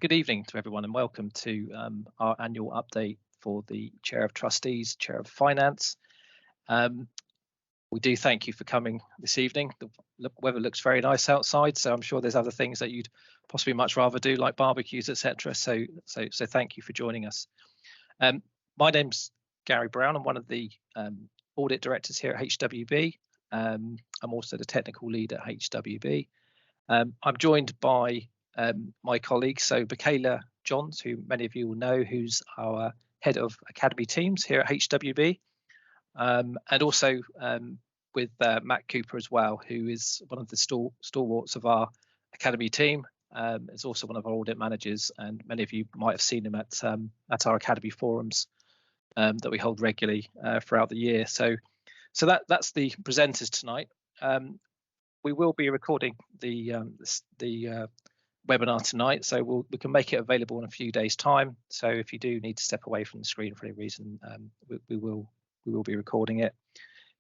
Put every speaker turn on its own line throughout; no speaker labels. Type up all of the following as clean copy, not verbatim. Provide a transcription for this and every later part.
Good evening to everyone and welcome to our annual update for the Chair of Trustees, Chair of Finance. We do thank you for coming this evening. The weather looks very nice outside, so I'm sure there's other things that you'd possibly much rather do, like barbecues, etc. So thank you for joining us. My name's Gary Brown. I'm one of the audit directors here at HWB. I'm also the technical lead at HWB. I'm joined by my colleague, so Michaela Johns, who many of you will know, who's our head of Academy teams here at HWB, and also with Matt Cooper as well, who is one of the stalwarts of our Academy team. Is also one of our audit managers, and many of you might have seen him at our Academy forums that we hold regularly throughout the year. So that's the presenters tonight. We will be recording the webinar tonight, so we can make it available in a few days' time. So if you do need to step away from the screen for any reason, we will be recording it.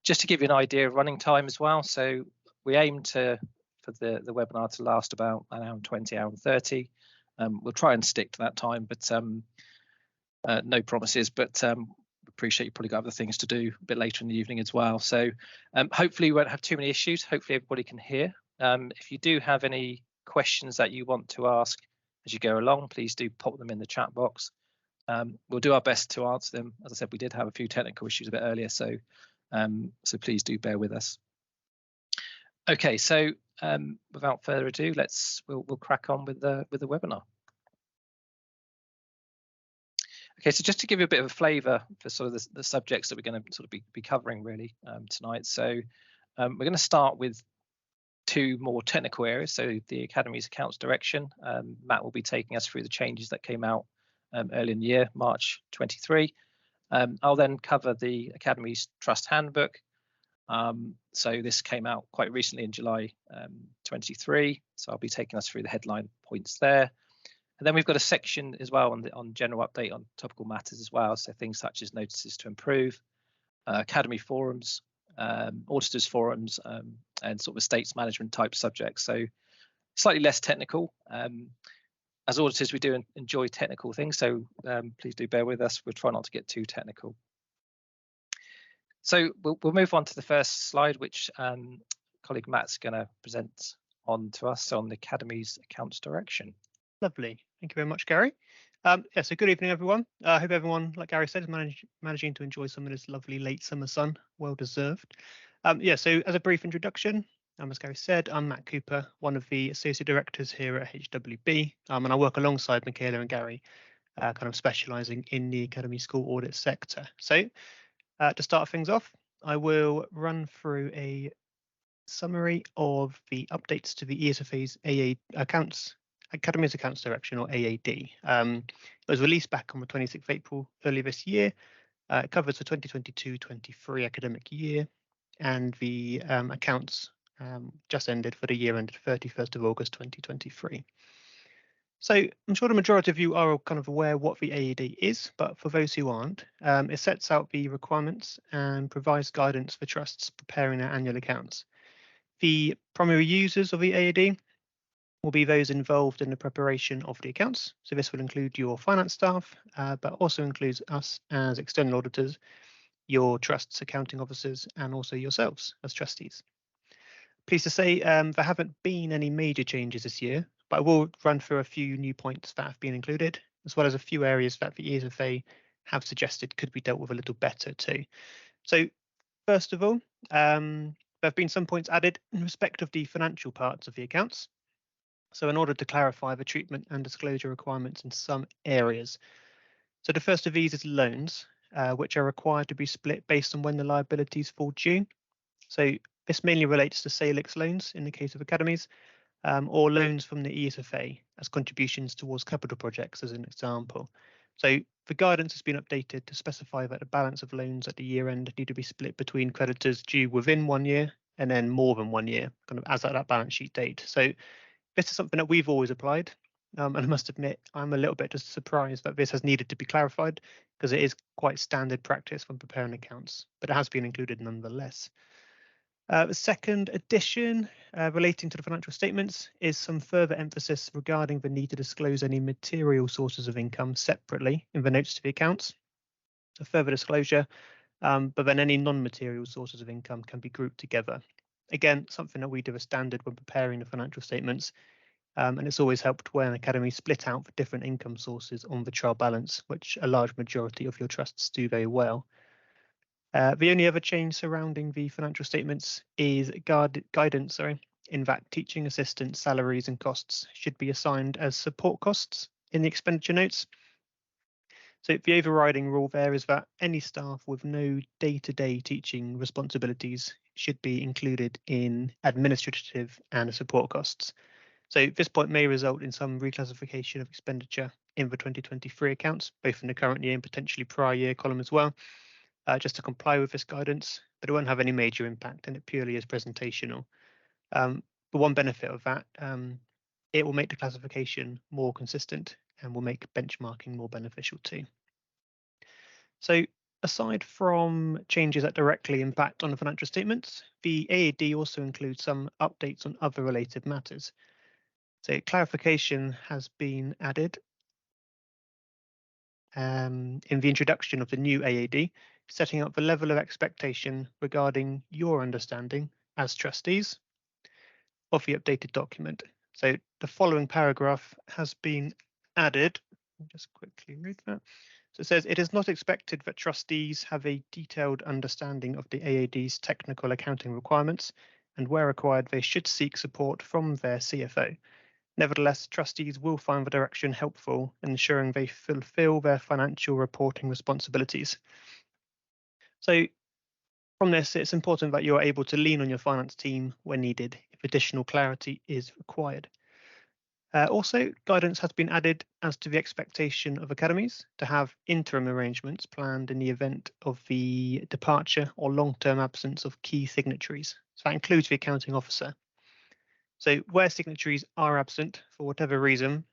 Just to give you an idea of running time as well, so we aim for the webinar to last about an hour and 20, hour and 30. We'll try and stick to that time, but no promises. But appreciate you probably got other things to do a bit later in the evening as well. So hopefully we won't have too many issues. Hopefully everybody can hear. If you do have any questions that you want to ask as you go along, please do pop them in the chat box. We'll do our best to answer them. As I said, we did have a few technical issues a bit earlier, so please do bear with us. Okay, so without further ado, we'll crack on with the webinar. Okay, so just to give you a bit of a flavour for sort of the subjects that we're going to sort of be covering really tonight. So we're going to start with two more technical areas. So the Academy's accounts direction. Matt will be taking us through the changes that came out early in the year, March 23. I'll then cover the Academy's Trust Handbook. So this came out quite recently in July 23. So I'll be taking us through the headline points there. And then we've got a section as well on general update on topical matters as well. So things such as notices to improve, Academy forums, auditors forums, and sort of estates management type subjects. So slightly less technical. As auditors, we do enjoy technical things, so please do bear with us. We'll try not to get too technical. So we'll move on to the first slide, which colleague Matt's going to present on to us on the Academy's accounts direction.
Lovely. Thank you very much, Gary. So good evening, everyone. I hope everyone, like Gary said, is managing to enjoy some of this lovely late summer sun. Well deserved. So as a brief introduction, as Gary said, I'm Matt Cooper, one of the associate directors here at HWB, and I work alongside Michaela and Gary, kind of specialising in the Academy school audit sector. So to start things off, I will run through a summary of the updates to the ESFA's Academy's Accounts Direction, or AAD. It was released back on the 26th of April earlier this year. It covers the 2022-23 academic year, and the accounts just ended for the year ended 31st of August 2023. So I'm sure the majority of you are kind of aware what the AAD is, but for those who aren't, it sets out the requirements and provides guidance for trusts preparing their annual accounts. The primary users of the AAD will be those involved in the preparation of the accounts. So this will include your finance staff, but also includes us as external auditors, your trust's accounting officers, and also yourselves as trustees. Pleased to say there haven't been any major changes this year, but I will run through a few new points that have been included, as well as a few areas that the ESFA have suggested could be dealt with a little better too. So first of all, there have been some points added in respect of the financial parts of the accounts. So in order to clarify the treatment and disclosure requirements in some areas. So the first of these is loans, which are required to be split based on when the liabilities fall due. So this mainly relates to Salix loans in the case of academies, or loans from the ESFA as contributions towards capital projects as an example. So the guidance has been updated to specify that the balance of loans at the year end need to be split between creditors due within 1 year and then more than 1 year, kind of as at that balance sheet date. So this is something that we've always applied, and I must admit I'm a little bit just surprised that this has needed to be clarified, because it is quite standard practice when preparing accounts, but it has been included nonetheless. The second addition relating to the financial statements is some further emphasis regarding the need to disclose any material sources of income separately in the notes to the accounts. So further disclosure, but then any non-material sources of income can be grouped together. Again, something that we do as standard when preparing the financial statements, and it's always helped when Academies split out the different income sources on the trial balance, which a large majority of your trusts do very well. The only other change surrounding the financial statements is guidance, in that teaching assistant salaries and costs should be assigned as support costs in the expenditure notes. So the overriding rule there is that any staff with no day-to-day teaching responsibilities should be included in administrative and support costs. So this point may result in some reclassification of expenditure in the 2023 accounts, both in the current year and potentially prior year column as well, just to comply with this guidance, but it won't have any major impact and it purely is presentational. The one benefit of that, it will make the classification more consistent and will make benchmarking more beneficial too. So aside from changes that directly impact on the financial statements, the AAD also includes some updates on other related matters. So clarification has been added in the introduction of the new AAD, setting up the level of expectation regarding your understanding as trustees of the updated document. So the following paragraph has been added. I'll just quickly read that. So it says, it is not expected that trustees have a detailed understanding of the AAD's technical accounting requirements, and where required, they should seek support from their CFO. Nevertheless, trustees will find the direction helpful in ensuring they fulfill their financial reporting responsibilities. So from this, it's important that you're able to lean on your finance team when needed if additional clarity is required. Also, guidance has been added as to the expectation of Academies to have interim arrangements planned in the event of the departure or long-term absence of key signatories. So that includes the accounting officer. So where signatories are absent for whatever reason,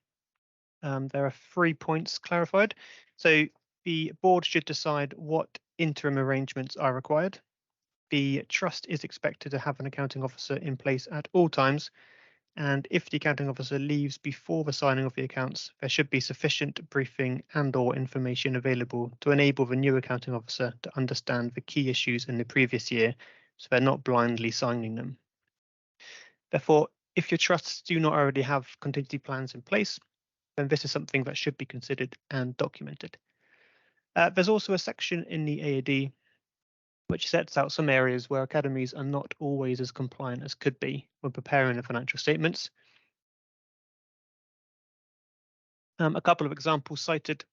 there are 3 points clarified. So the board should decide what interim arrangements are required. The trust is expected to have an accounting officer in place at all times. And if the accounting officer leaves before the signing of the accounts, there should be sufficient briefing and/or information available to enable the new accounting officer to understand the key issues in the previous year, so they're not blindly signing them. Therefore, if your trusts do not already have contingency plans in place, then this is something that should be considered and documented. There's also a section in the AAD which sets out some areas where Academies are not always as compliant as could be when preparing the financial statements. A couple of examples cited.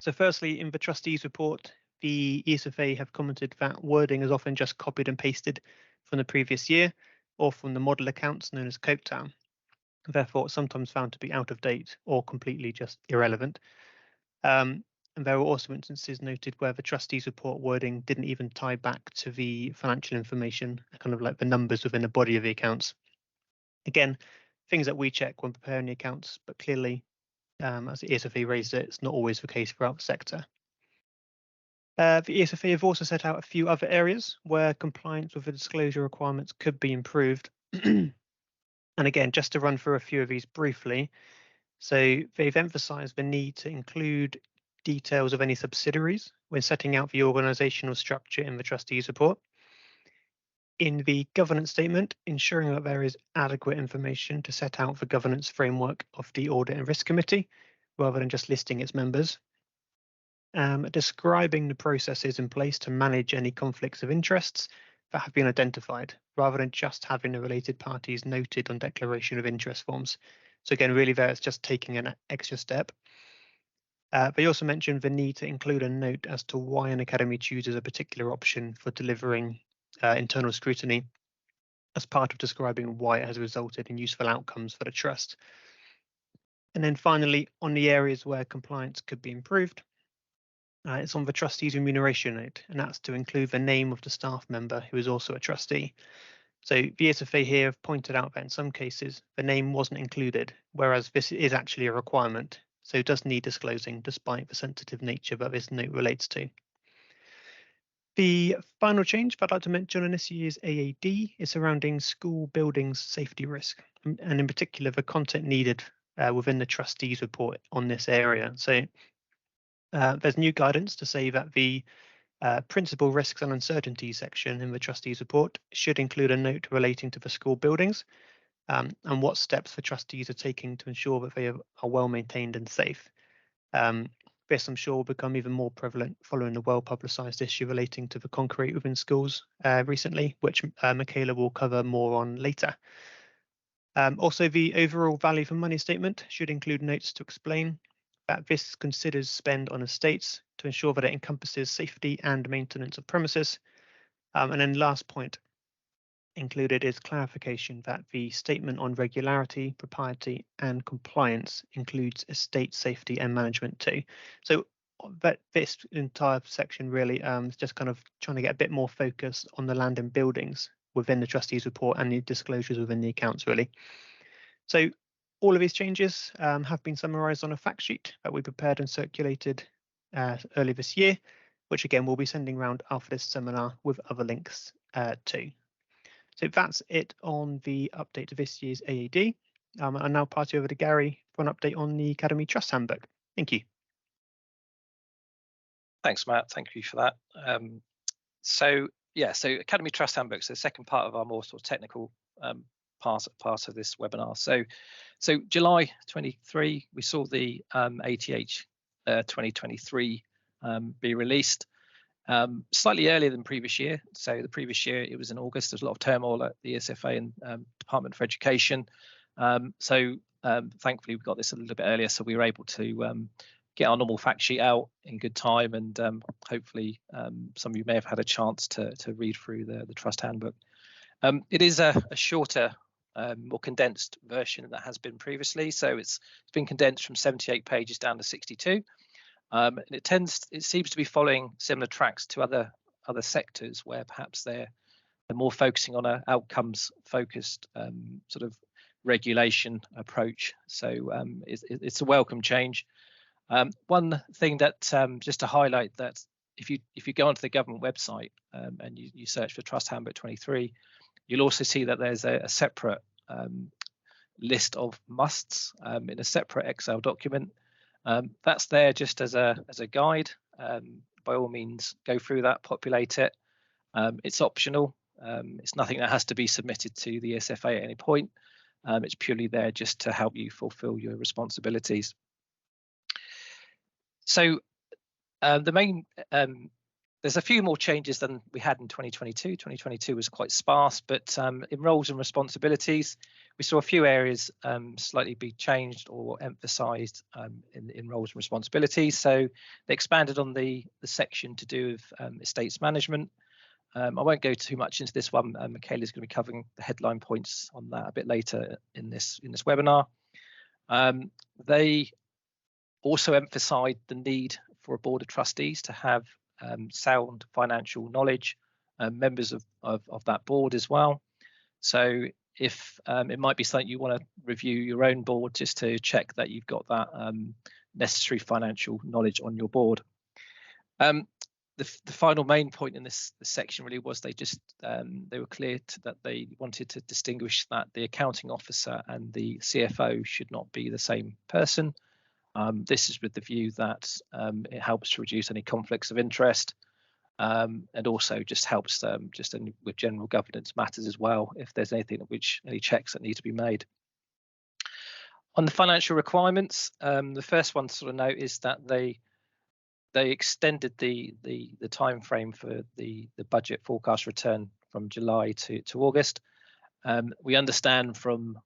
So firstly, in the trustees report, the ESFA have commented that wording is often just copied and pasted from the previous year or from the model accounts known as Copetown, therefore sometimes found to be out of date or completely just irrelevant. And there were also instances noted where the trustees report wording didn't even tie back to the financial information, kind of like the numbers within the body of the accounts. Again, things that we check when preparing the accounts, but clearly, as the ESFA raised it, it's not always the case throughout the sector. The ESFA have also set out a few other areas where compliance with the disclosure requirements could be improved. And again, just to run through a few of these briefly. So they've emphasised the need to include details of any subsidiaries when setting out the organisational structure in the trustees report. In the governance statement, ensuring that there is adequate information to set out the governance framework of the Audit and Risk Committee, rather than just listing its members. Describing the processes in place to manage any conflicts of interests that have been identified, rather than just having the related parties noted on declaration of interest forms. So again, really there it's just taking an extra step. They also mentioned the need to include a note as to why an academy chooses a particular option for delivering internal scrutiny as part of describing why it has resulted in useful outcomes for the trust. And then finally, on the areas where compliance could be improved, it's on the trustee's remuneration note, and that's to include the name of the staff member who is also a trustee. So the ESFA here have pointed out that in some cases the name wasn't included, whereas this is actually a requirement. So it does need disclosing despite the sensitive nature that this note relates to. The final change I'd like to mention on this year's AAD is surrounding school buildings safety risk, and in particular the content needed within the trustees report on this area. So there's new guidance to say that the principal risks and uncertainties section in the trustees report should include a note relating to the school buildings and what steps the trustees are taking to ensure that they are well maintained and safe. This, I'm sure, will become even more prevalent following the well-publicised issue relating to the concrete within schools recently, which Michaela will cover more on later. Also, the overall value for money statement should include notes to explain that this considers spend on estates to ensure that it encompasses safety and maintenance of premises. And then last point included is clarification that the statement on regularity, propriety and compliance includes estate safety and management too. So that this entire section really is just kind of trying to get a bit more focus on the land and buildings within the trustees report and the disclosures within the accounts really. So all of these changes have been summarised on a fact sheet that we prepared and circulated early this year, which again we'll be sending around after this seminar with other links too. So that's it on the update to this year's AAD. I'll now pass you over to Gary for an update on the Academy Trust Handbook. Thank you.
Thanks, Matt. Thank you for that. So Academy Trust Handbook is the second part of our more sort of technical part of this webinar. So July 23, we saw the ATH 2023 be released. Slightly earlier than previous year. So the previous year it was in August. There's a lot of turmoil at the ESFA and Department for Education. Thankfully we got this a little bit earlier, so we were able to get our normal fact sheet out in good time, and hopefully some of you may have had a chance to read through the Trust Handbook. It is a shorter, more condensed version that has been previously. So it's been condensed from 78 pages down to 62. And it seems to be following similar tracks to other sectors where perhaps they're more focusing on a outcomes focused sort of regulation approach. So it's a welcome change. One thing that just to highlight that if you go onto the government website and you search for Trust Handbook 23, you'll also see that there's a separate list of musts in a separate Excel document. That's there just as a guide. By all means, go through that, populate it. It's optional. It's nothing that has to be submitted to the ESFA at any point. It's purely there just to help you fulfil your responsibilities. So the main there's a few more changes than we had in 2022. 2022 was quite sparse, but in roles and responsibilities, we saw a few areas slightly be changed or emphasised in roles and responsibilities. So they expanded on the section to do with estates management. I won't go too much into this one. Michaela is going to be covering the headline points on that a bit later in this webinar. They also emphasised the need for a board of trustees to have sound financial knowledge, members of that board as well. So if it might be something you want to review your own board just to check that you've got that necessary financial knowledge on your board. The final main point in this section really was they were clear that they wanted to distinguish that the accounting officer and the CFO should not be the same person. This is with the view that it helps to reduce any conflicts of interest, and also just helps with general governance matters as well, if there's any checks that need to be made. On the financial requirements, the first one to sort of note is that they extended the time frame for the budget forecast return from July to August. We understand from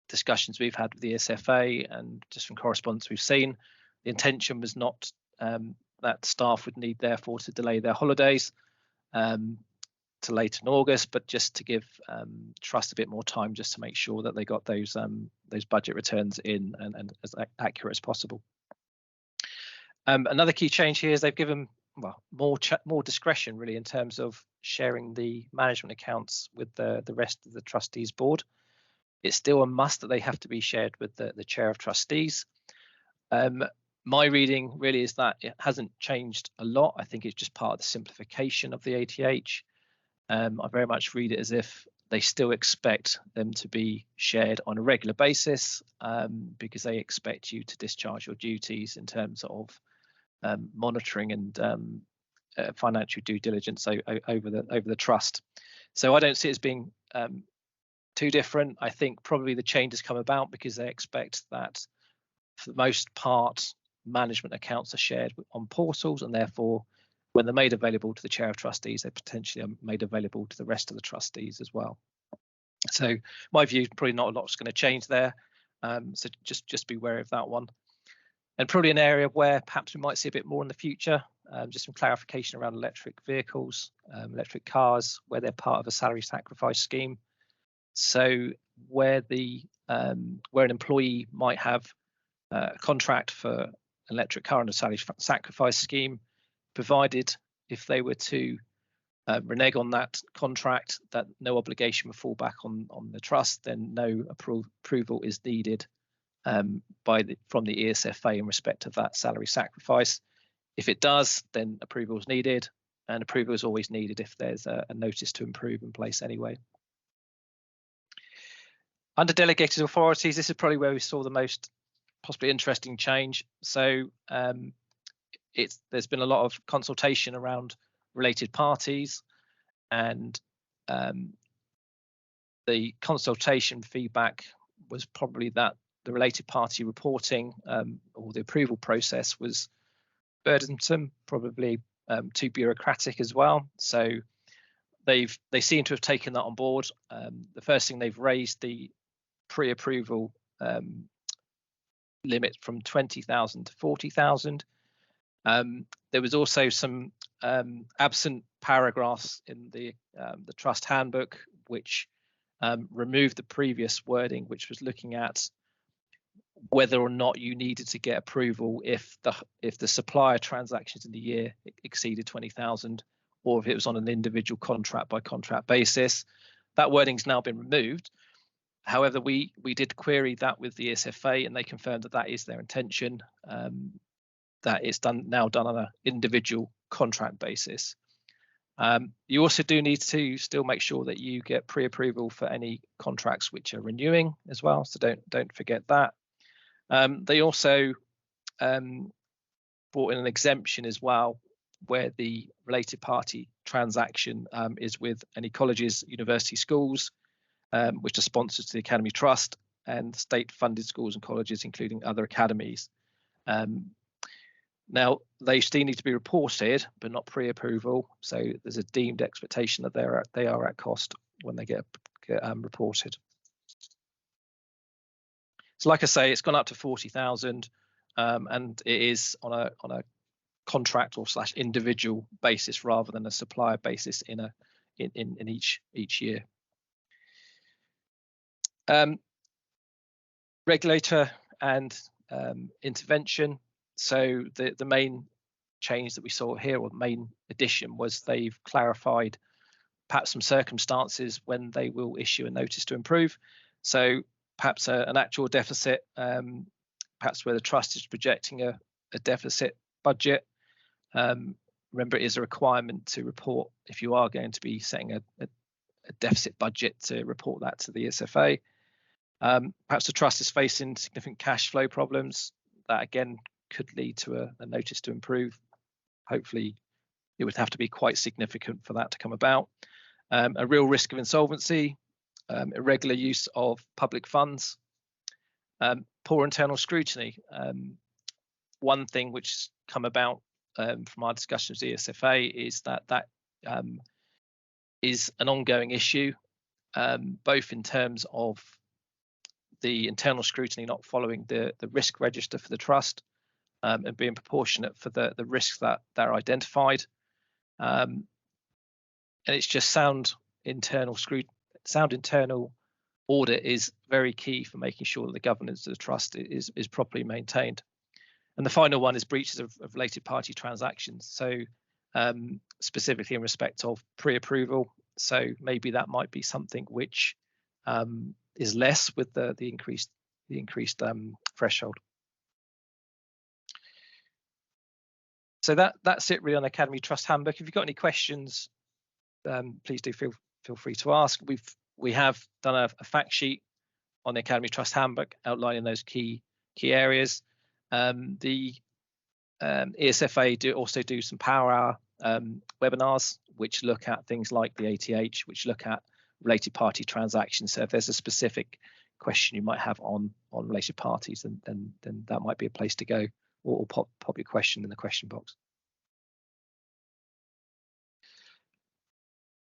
discussions we've had with the ESFA and just from correspondence we've seen, the intention was not that staff would need therefore to delay their holidays to late in August, but just to give Trust a bit more time just to make sure that they got those budget returns in and as accurate as possible. Another key change here is they've given more discretion really in terms of sharing the management accounts with the rest of the trustees board. It's still a must that they have to be shared with the chair of trustees. My reading really is that it hasn't changed a lot. I think it's just part of the simplification of the ATH. I very much read it as if they still expect them to be shared on a regular basis, because they expect you to discharge your duties in terms of monitoring and financial due diligence over the trust. So I don't see it as being too different. I think probably the change has come about because they expect that for the most part management accounts are shared on portals, and therefore when they're made available to the chair of trustees, they potentially are made available to the rest of the trustees as well. So my view, probably not a lot's going to change there. So just be wary of that one. And probably an area where perhaps we might see a bit more in the future, just some clarification around electric vehicles, electric cars, where they're part of a salary sacrifice scheme. So where an employee might have a contract for an electric car and a salary sacrifice scheme, provided if they were to renege on that contract, that no obligation will fall back on the trust, then no approval is needed from the ESFA in respect of that salary sacrifice. If it does, then approval is needed, and approval is always needed if there's a notice to improve in place anyway. Under delegated authorities, this is probably where we saw the most possibly interesting change. So there's been a lot of consultation around related parties, and the consultation feedback was probably that the related party reporting or the approval process was burdensome, probably too bureaucratic as well. So they seem to have taken that on board. The first thing, they've raised the pre-approval limit from 20,000 to 40,000. There was also some absent paragraphs in the trust handbook which removed the previous wording, which was looking at whether or not you needed to get approval if the supplier transactions in the year exceeded 20,000, or if it was on an individual contract by contract basis. That wording's now been removed. However, we did query that with the ESFA, and they confirmed that that is their intention, that it's now done on an individual contract basis. You also do need to still make sure that you get pre-approval for any contracts which are renewing as well, so don't forget that. They also brought in an exemption as well, where the related party transaction is with any colleges, university, schools, which are sponsors to the Academy Trust, and state-funded schools and colleges, including other academies. Now, they still need to be reported, but not pre-approval. So there's a deemed expectation that they are at cost when they get reported. So, like I say, it's gone up to 40,000, and it is on a contract or / individual basis rather than a supplier basis in each year. Regulator and intervention. So the main change that we saw here, or the main addition, was they've clarified perhaps some circumstances when they will issue a notice to improve. So perhaps an actual deficit, perhaps where the trust is projecting a deficit budget. Remember, it is a requirement to report if you are going to be setting a deficit budget, to report that to the ESFA. Perhaps the trust is facing significant cash flow problems. That again could lead to a notice to improve. Hopefully, it would have to be quite significant for that to come about. A real risk of insolvency, irregular use of public funds, poor internal scrutiny. One thing which has come about from our discussions with the ESFA is that is an ongoing issue, both in terms of the internal scrutiny not following the risk register for the trust, and being proportionate for the risks that are identified. And it's just sound internal audit is very key for making sure that the governance of the trust is properly maintained. And the final one is breaches of related party transactions. So specifically in respect of pre-approval. So maybe that might be something which is less with the increased threshold. So that's it really on the Academy Trust Handbook. If you've got any questions, please do feel free to ask. We have done a fact sheet on the Academy Trust Handbook outlining those key areas. The ESFA also do some Power Hour webinars, which look at things like the ATH, which look at related party transactions. So if there's a specific question you might have on related parties, then that might be a place to go, or pop your question in the question box.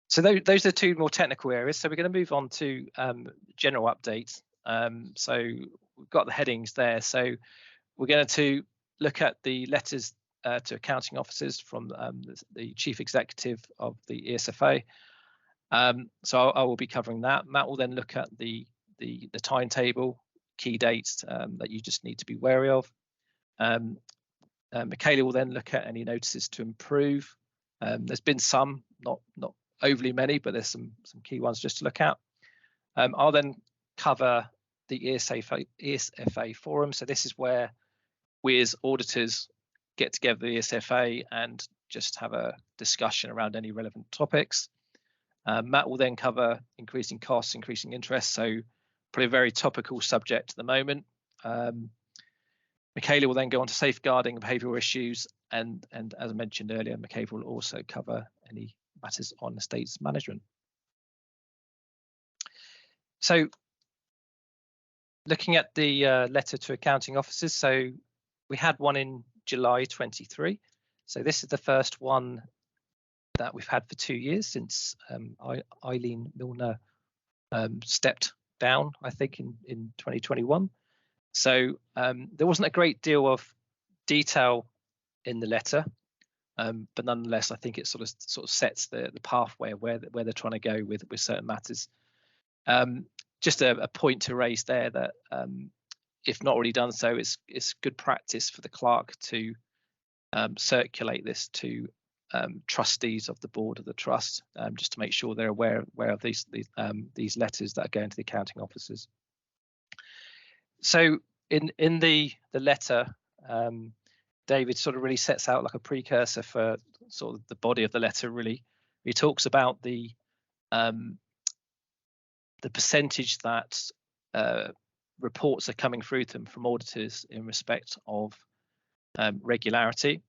So those are the two more technical areas. So we're going to move on to general updates. So we've got the headings there. So we're going to look at the letters to accounting officers from the chief executive of the ESFA. So I will be covering that. Matt will then look at the timetable, key dates that you just need to be wary of. Michaela will then look at any notices to improve. There's been some, not overly many, but there's some key ones just to look at. I'll then cover the ESFA forum. So this is where we as auditors get together the ESFA and just have a discussion around any relevant topics. Matt will then cover increasing costs, increasing interest, so probably a very topical subject at the moment. Michaela will then go on to safeguarding and behavioural issues, and as I mentioned earlier, Michaela will also cover any matters on estates management. So looking at the letter to accounting officers, so we had one in July 23. So this is the first one that we've had for 2 years since Eileen Milner stepped down, I think, in 2021. So there wasn't a great deal of detail in the letter, but nonetheless, I think it sort of sets the pathway of where they're trying to go with certain matters. Just a point to raise there that if not already done so, it's good practice for the clerk to circulate this to trustees of the board of the trust, just to make sure they're aware of these letters that are going to the accounting officers. So in the letter, David sort of really sets out like a precursor for sort of the body of the letter. Really, he talks about the percentage that reports are coming through to them from auditors in respect of regularity,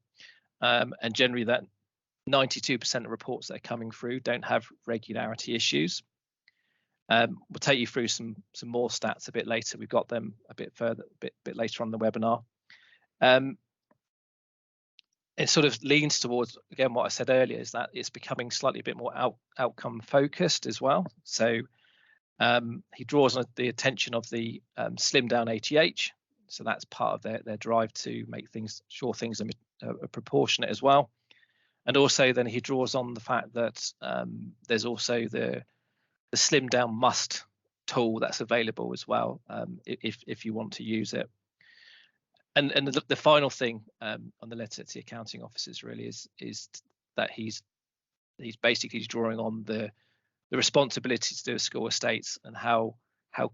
and generally that 92% of reports that are coming through don't have regularity issues. We'll take you through some more stats a bit later. We've got them a bit further, a bit later on in the webinar. It sort of leans towards, again, what I said earlier, is that it's becoming slightly a bit more outcome focused as well. So he draws on the attention of the slim down ATH. So that's part of their drive to make sure things are proportionate as well. And also then he draws on the fact that there's also the slim down must tool that's available as well, if you want to use it. And the final thing on the letter to the accounting officers really is that he's basically drawing on the responsibility to do a school estates, and how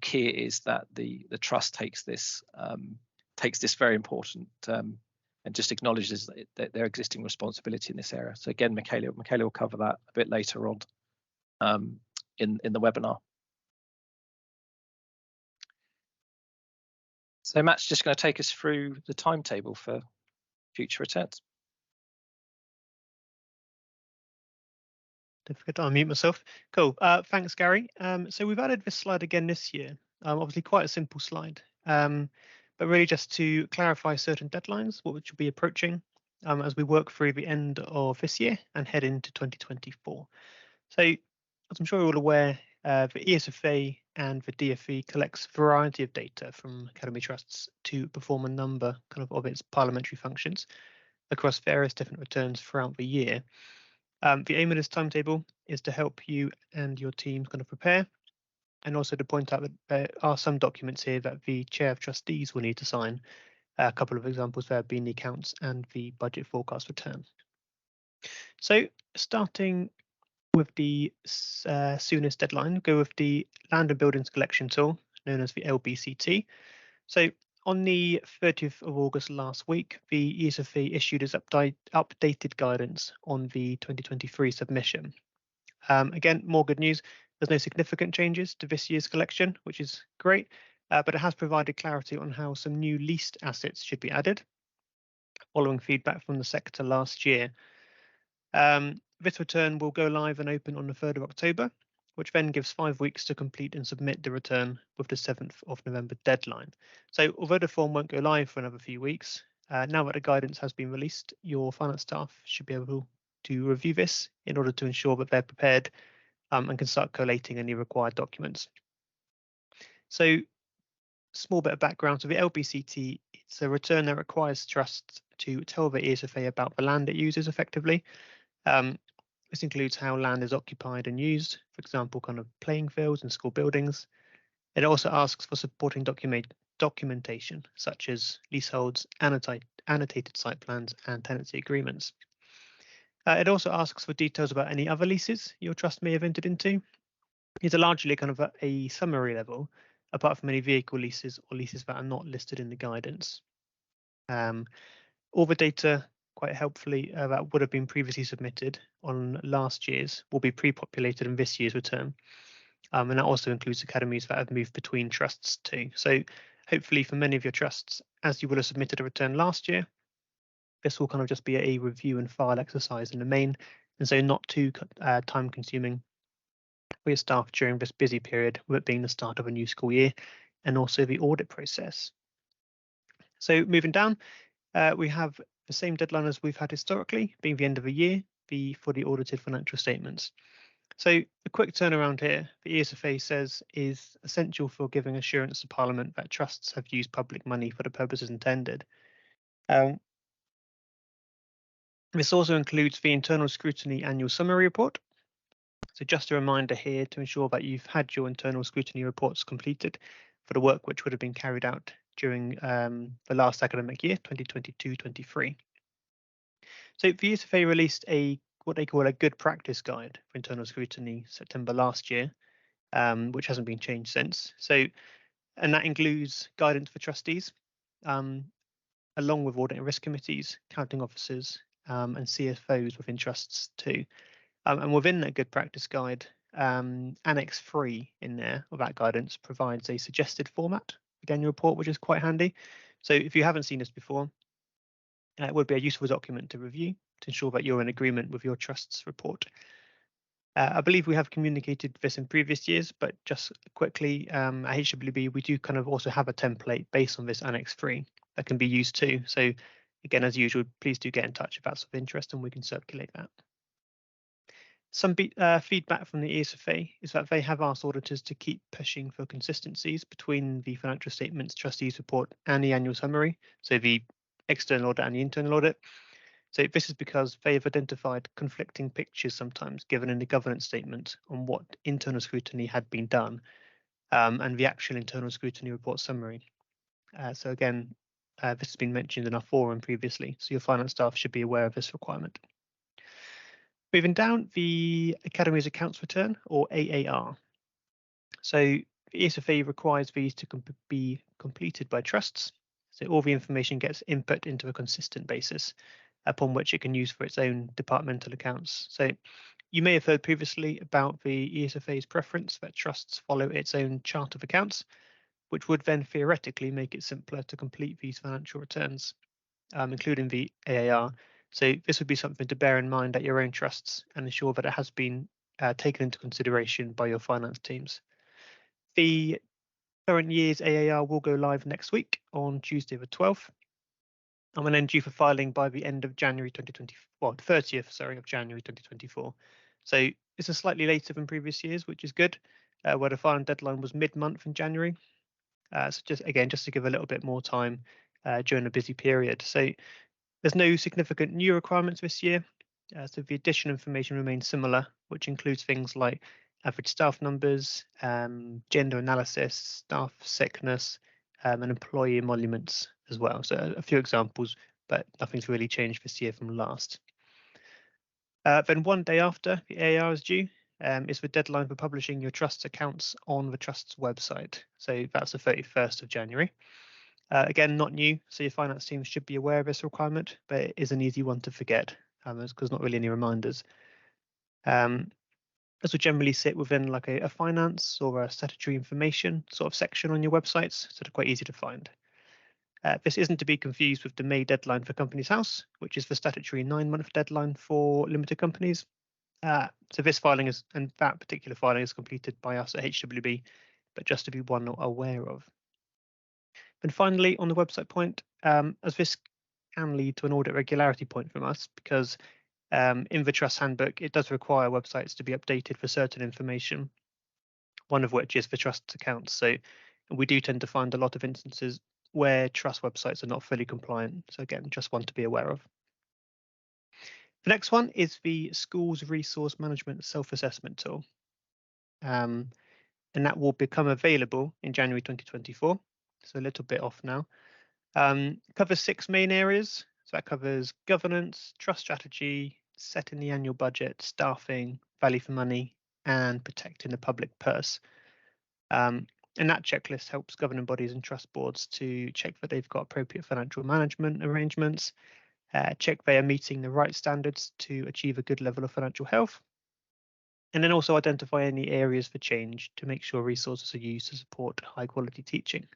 key it is that the trust takes this very important and just acknowledges that their existing responsibility in this area. So again, Michaela will cover that a bit later on in the webinar. So Matt's just going to take us through the timetable for future returns.
Don't forget to unmute myself. Cool. Thanks, Gary. So we've added this slide again this year. Obviously quite a simple slide, but really just to clarify certain deadlines, which will be approaching as we work through the end of this year and head into 2024. So as I'm sure you're all aware, the ESFA and the DFE collects a variety of data from Academy Trusts to perform a number of its parliamentary functions across various different returns throughout the year. The aim of this timetable is to help you and your team prepare, and also to point out that there are some documents here that the Chair of Trustees will need to sign. A couple of examples there being the accounts and the budget forecast return. So starting with the soonest deadline, go with the Land and Buildings Collection Tool, known as the LBCT. So On the 30th of August last week, the ESFE issued its updated guidance on the 2023 submission. Again, more good news. There's no significant changes to this year's collection, which is great, but it has provided clarity on how some new leased assets should be added, following feedback from the sector last year. This return will go live and open on the 3rd of October, which then gives 5 weeks to complete and submit the return with the 7th of November deadline. So although the form won't go live for another few weeks, now that the guidance has been released, your finance staff should be able to review this in order to ensure that they're prepared and can start collating any required documents. So small bit of background. So the LBCT, it's a return that requires trusts to tell the ESFA about the land it uses effectively. This includes how land is occupied and used, for example, kind of playing fields and school buildings. It also asks for supporting documentation, such as leaseholds, annotated site plans, and tenancy agreements. It also asks for details about any other leases your trust may have entered into. These are largely kind of a summary level, apart from any vehicle leases or leases that are not listed in the guidance. All the data, quite helpfully, that would have been previously submitted on last year's will be pre-populated in this year's return. And that also includes academies that have moved between trusts too. So hopefully for many of your trusts, as you would have submitted a return last year, this will kind of just be a review and file exercise in the main, and so not too time consuming for your staff during this busy period, with it being the start of a new school year and also the audit process. So moving down, we have the same deadline as we've had historically, being the end of the year, for the audited financial statements. So a quick turnaround here, the ESFA says is essential for giving assurance to Parliament that trusts have used public money for the purposes intended. This also includes the internal scrutiny annual summary report. So just a reminder here to ensure that you've had your internal scrutiny reports completed for the work which would have been carried out during the last academic year, 2022-23. So the ESFA released what they call a good practice guide for internal scrutiny September last year, which hasn't been changed since. And that includes guidance for trustees, along with audit and risk committees, accounting officers, and CFOs within trusts too. And within that good practice guide, Annex 3 in there of that guidance provides a suggested format for the annual report, which is quite handy. So if you haven't seen this before, it would be a useful document to review to ensure that you're in agreement with your trust's report. I believe we have communicated this in previous years, but just quickly, at HWB, we do kind of also have a template based on this Annex 3 that can be used too. So again, as usual, please do get in touch if that's of interest and we can circulate that. Some feedback from the ESFA is that they have asked auditors to keep pushing for consistencies between the financial statements, trustees report and the annual summary, so the external audit and the internal audit. So this is because they have identified conflicting pictures sometimes given in the governance statement on what internal scrutiny had been done and the actual internal scrutiny report summary. So again, this has been mentioned in our forum previously, so your finance staff should be aware of this requirement. Moving down, the Academies Accounts Return, or AAR. So the ESFA requires these to be completed by trusts, so all the information gets input into a consistent basis upon which it can use for its own departmental accounts. So you may have heard previously about the ESFA's preference that trusts follow its own chart of accounts, which would then theoretically make it simpler to complete these financial returns, including the AAR. So this would be something to bear in mind at your own trusts and ensure that it has been taken into consideration by your finance teams. The current year's AAR will go live next week on Tuesday the 12th. And then due for filing by the end of January 2024, well, 30th, of January 2024. So this is slightly later than previous years, which is good, where the filing deadline was mid-month in January. So just to give a little bit more time during a busy period. So there's no significant new requirements this year. So the additional information remains similar, which includes things like average staff numbers, gender analysis, staff sickness, and employee emoluments as well. So a few examples, but nothing's really changed this year from last. Then one day after the AR is due is the deadline for publishing your trust's accounts on the trust's website. So that's the 31st of January. Again, not new, so your finance team should be aware of this requirement, but it is an easy one to forget because not really any reminders. This will generally sit within like a finance or a statutory information sort of section on your websites, so they're quite easy to find. This isn't to be confused with the May deadline for Companies House, which is the statutory 9-month deadline for limited companies. So this filing is, and that particular filing is completed by us at HWB, but just to be one aware of. And finally, on the website point, as this can lead to an audit regularity point from us, because in the Trust Handbook, it does require websites to be updated for certain information, one of which is the Trust accounts. So we do tend to find a lot of instances where Trust websites are not fully compliant. So again, just one to be aware of. The next one is the Schools Resource Management Self-Assessment Tool. And that will become available in January 2024. So a little bit off now. Covers 6 main areas. So that covers governance, trust strategy, setting the annual budget, staffing, value for money, and protecting the public purse. And that checklist helps governing bodies and trust boards to check that they've got appropriate financial management arrangements, check they are meeting the right standards to achieve a good level of financial health, and then also identify any areas for change to make sure resources are used to support high quality teaching.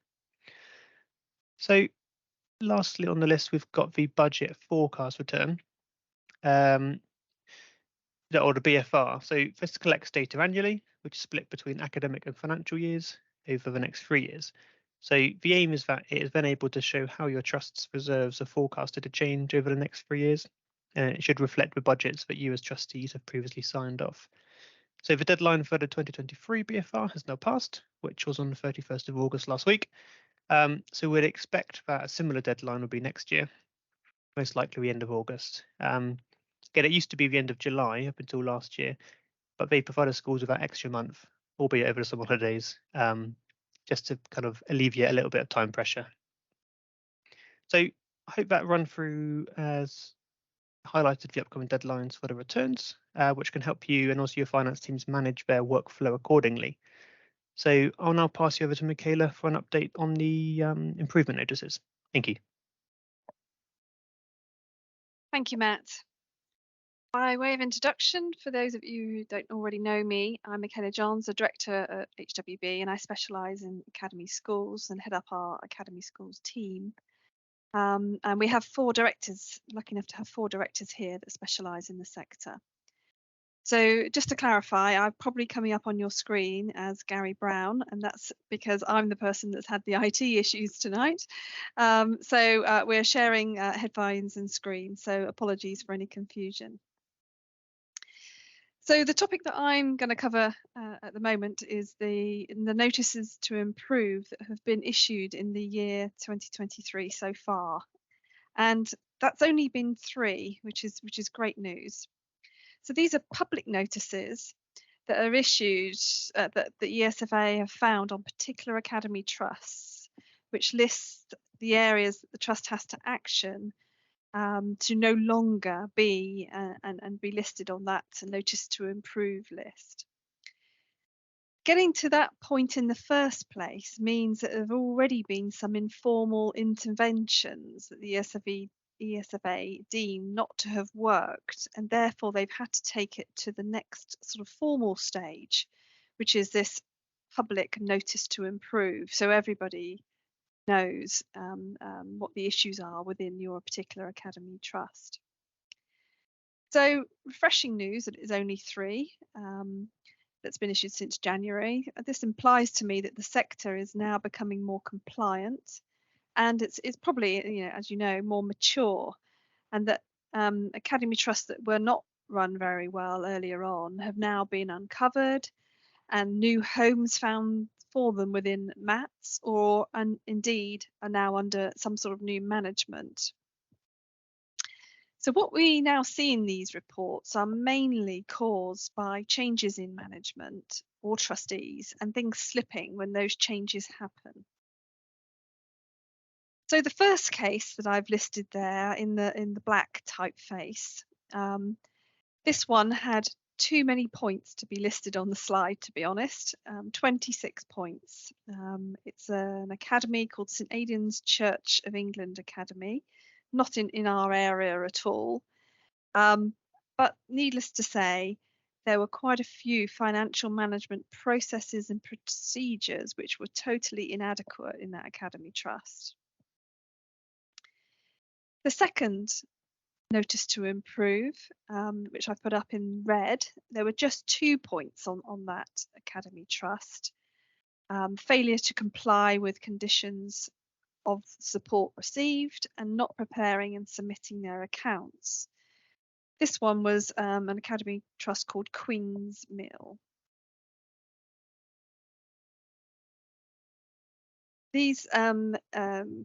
So lastly on the list, we've got the budget forecast return, or the BFR. So this collects data annually, which is split between academic and financial years over the next 3 years. So the aim is that it is then able to show how your trust's reserves are forecasted to change over the next 3 years. And it should reflect the budgets that you as trustees have previously signed off. So the deadline for the 2023 BFR has now passed, which was on the 31st of August last week. So we'd expect that a similar deadline will be next year, most likely the end of August. Again, it used to be the end of July up until last year, but they provided schools with that extra month, albeit over the summer holidays, just to kind of alleviate a little bit of time pressure. So I hope that run through has highlighted the upcoming deadlines for the returns, which can help you and also your finance teams manage their workflow accordingly. So I'll now pass you over to Michaela for an update on the improvement notices. Thank you.
Thank you, Matt. By way of introduction, for those of you who don't already know me, I'm Michaela Johns, a director at HWB, and I specialise in Academy schools and head up our Academy schools team. And we have 4 directors, lucky enough to have 4 directors here that specialise in the sector. So just to clarify, I'm probably coming up on your screen as Gary Brown, and that's because I'm the person that's had the IT issues tonight. So we're sharing headphones and screens, so apologies for any confusion. So the topic that I'm going to cover at the moment is the notices to improve that have been issued in the year 2023 so far. And that's only been 3, which is great news. So these are public notices that are issued that the ESFA have found on particular academy trusts, which list the areas that the trust has to action to no longer be and be listed on that notice to improve list. Getting to that point in the first place means that there have already been some informal interventions that the ESFA deem not to have worked, and therefore they've had to take it to the next sort of formal stage, which is this public notice to improve, so everybody knows what the issues are within your particular academy trust. So refreshing news that it is only 3 that's been issued since January. This implies to me that the sector is now becoming more compliant, and it's probably, as you know, more mature, and that academy trusts that were not run very well earlier on have now been uncovered and new homes found for them within MATs, or indeed are now under some sort of new management. So what we now see in these reports are mainly caused by changes in management or trustees and things slipping when those changes happen. So the first case that I've listed there in the black typeface, this one had too many points to be listed on the slide, to be honest. 26 points. It's an academy called St Aidan's Church of England Academy, not in our area at all. But needless to say, there were quite a few financial management processes and procedures which were totally inadequate in that academy trust. The second notice to improve, which I've put up in red, there were just 2 points on that academy trust. Failure to comply with conditions of support received and not preparing and submitting their accounts. This one was an academy trust called Queen's Mill. These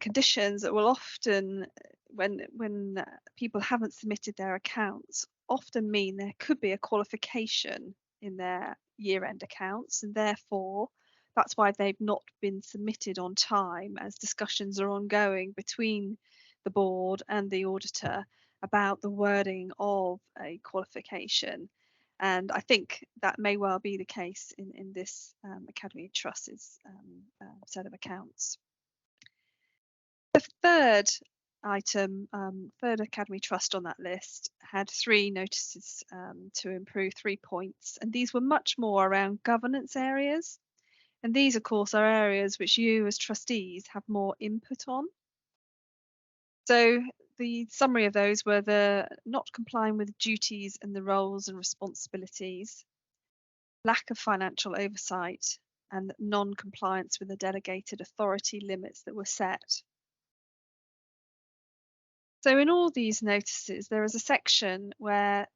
conditions that will often, when people haven't submitted their accounts, often mean there could be a qualification in their year-end accounts, and therefore that's why they've not been submitted on time, as discussions are ongoing between the board and the auditor about the wording of a qualification. And I think that may well be the case in this Academy Trust's set of accounts. The third item, third Academy Trust on that list, had 3 notices to improve, 3 points, and these were much more around governance areas. And these, of course, are areas which you as trustees have more input on. So the summary of those were the not complying with duties and the roles and responsibilities, lack of financial oversight, and non-compliance with the delegated authority limits that were set. So in all these notices, there is a section where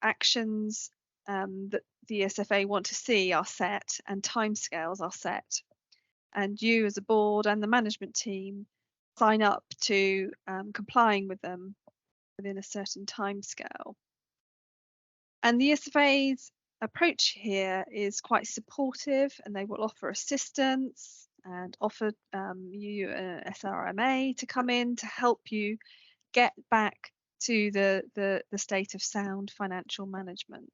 actions that the ESFA want to see are set and timescales are set. And you as a board and the management team sign up to complying with them within a certain timescale. And the ESFA's approach here is quite supportive, and they will offer assistance and offer you an SRMA to come in to help you get back to the state of sound financial management.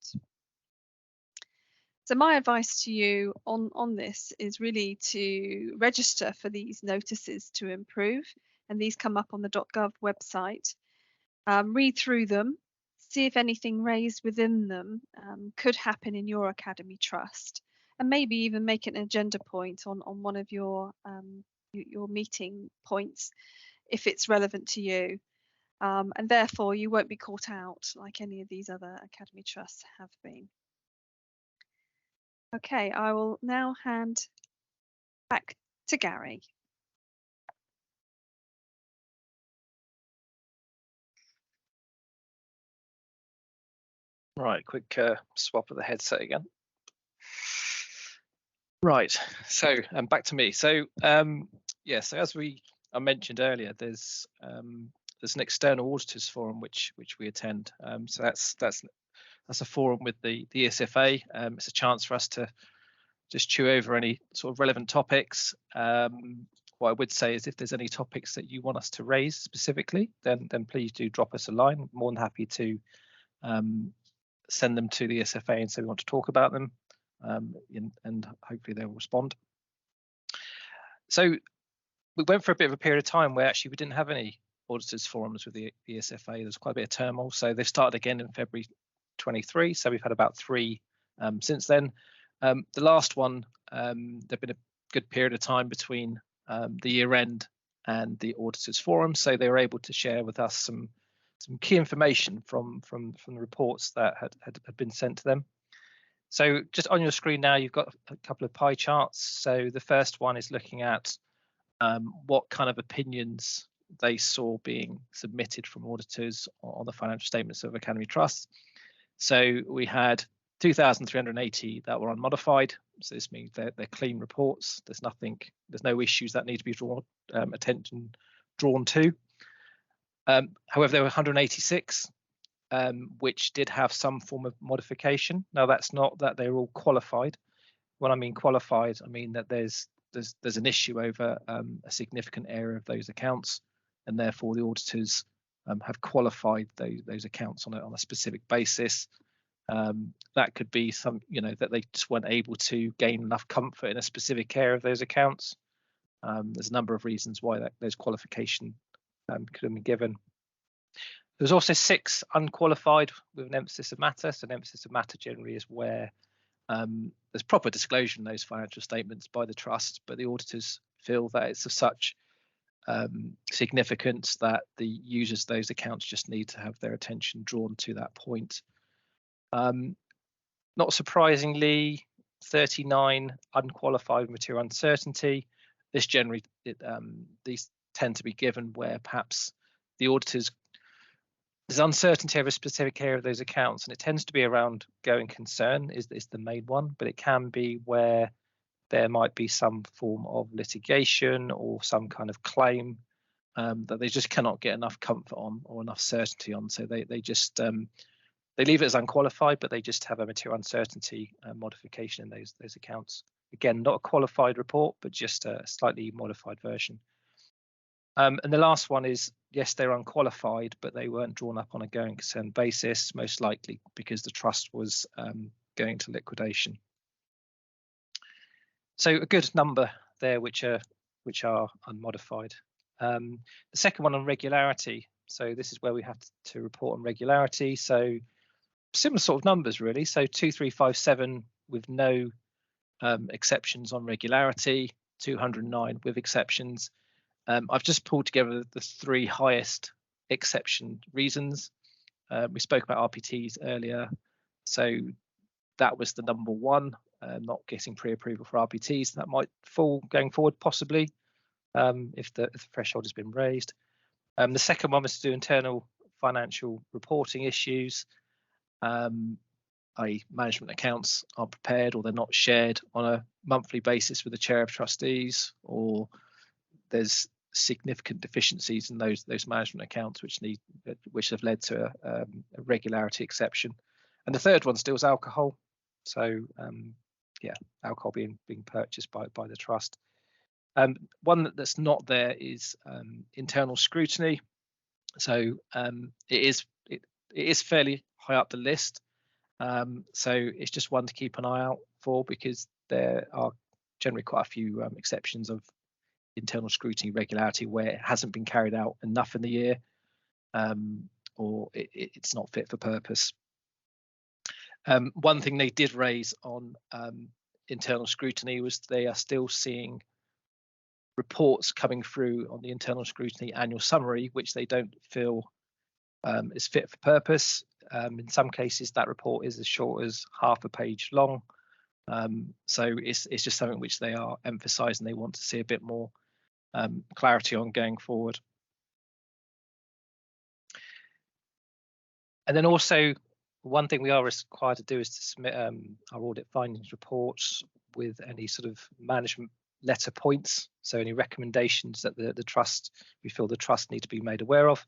So my advice to you on this is really to register for these notices to improve, and these come up on the .gov website. Read through them, see if anything raised within them could happen in your academy trust, and maybe even make an agenda point on one of your meeting points if it's relevant to you. And therefore you won't be caught out like any of these other academy trusts have been. Okay, I will now hand back to Gary.
Right, quick swap of the headset again. Right, so back to me. So yeah, so as I mentioned earlier, there's an external auditors forum which we attend. So that's a forum with the ESFA. It's a chance for us to just chew over any sort of relevant topics. What I would say is if there's any topics that you want us to raise specifically, then please do drop us a line. I'm more than happy to send them to the ESFA and say we want to talk about them, and hopefully they'll respond. So we went for a bit of a period of time where actually we didn't have any auditors forums with the ESFA. There's quite a bit of turmoil. So they've started again in February 23. So we've had about 3 since then. The last one, there've been a good period of time between the year end and the auditors forum. So they were able to share with us some key information from the reports that had been sent to them. So just on your screen now, you've got a couple of pie charts. So the first one is looking at what kind of opinions they saw being submitted from auditors on the financial statements of Academy Trust. So we had 2,380 that were unmodified. So this means they're clean reports. There's no issues that need to be attention drawn to. However, there were 186 which did have some form of modification. Now that's not that they're all qualified. When I mean qualified, I mean that there's an issue over a significant area of those accounts, and therefore the auditors have qualified those accounts on a specific basis. That could be some, that they just weren't able to gain enough comfort in a specific area of those accounts. There's a number of reasons why those qualification could have been given. There's also 6 unqualified with an emphasis of matter. So an emphasis of matter generally is where there's proper disclosure in those financial statements by the trust, but the auditors feel that it's of such significance that the users of those accounts just need to have their attention drawn to that point. Not surprisingly, 39 unqualified material uncertainty. This generally, these tend to be given where perhaps the auditors, there's uncertainty over a specific area of those accounts, and it tends to be around going concern is the main one, but it can be where there might be some form of litigation or some kind of claim that they just cannot get enough comfort on or enough certainty on. So they just they leave it as unqualified, but they just have a material uncertainty modification in those accounts. Again, not a qualified report, but just a slightly modified version. And the last one is, yes, they're unqualified, but they weren't drawn up on a going concern basis, most likely because the trust was going to liquidation. So a good number there, which are unmodified. The second one on regularity. So this is where we have to report on regularity. So similar sort of numbers really. So 2357 with no exceptions on regularity, 209 with exceptions. I've just pulled together the 3 highest exception reasons. We spoke about RPTs earlier, so that was the number 1, not getting pre-approval for RPTs. That might fall going forward possibly if the threshold has been raised. The second one was to do internal financial reporting issues, i.e. management accounts are prepared or they're not shared on a monthly basis with the chair of trustees, or there's significant deficiencies in those management accounts which have led to a regularity exception. And the third one still is alcohol. So yeah, alcohol being purchased by the trust. One that's not there is internal scrutiny. So it is fairly high up the list. So it's just one to keep an eye out for, because there are generally quite a few exceptions of internal scrutiny regularity where it hasn't been carried out enough in the year, or it's not fit for purpose. One thing they did raise on internal scrutiny was they are still seeing reports coming through on the internal scrutiny annual summary, which they don't feel is fit for purpose. In some cases, that report is as short as half a page long. So it's just something which they are emphasising they want to see a bit more clarity on going forward. And then also, one thing we are required to do is to submit our audit findings reports with any sort of management letter points. So any recommendations that we feel the trust need to be made aware of.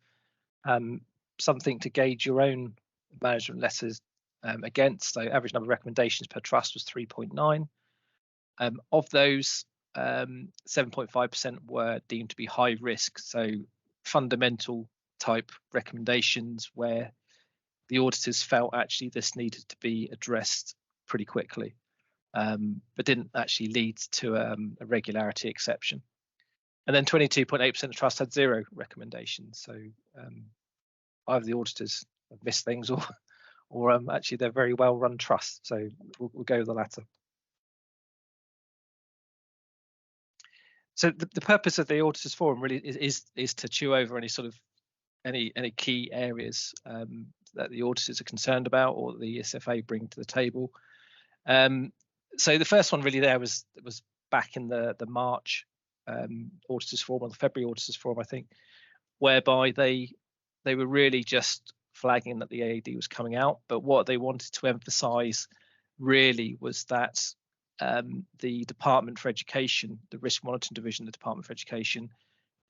Something to gauge your own management letters against. So average number of recommendations per trust was 3.9. Of those, 7.5% were deemed to be high risk. So fundamental type recommendations where the auditors felt actually this needed to be addressed pretty quickly, but didn't actually lead to a regularity exception. And then 22.8% of trusts had 0 recommendations. So either the auditors have missed things, or actually they're very well run trusts. So we'll go with the latter. So the purpose of the auditors forum really is to chew over any sort of any key areas that the auditors are concerned about or the SFA bring to the table. So the first one really there was back in the March auditors forum, or the February auditors forum, I think, whereby they were really just flagging that the AAD was coming out, but what they wanted to emphasise really was that the Department for Education, the Risk Monitoring Division of the Department for Education,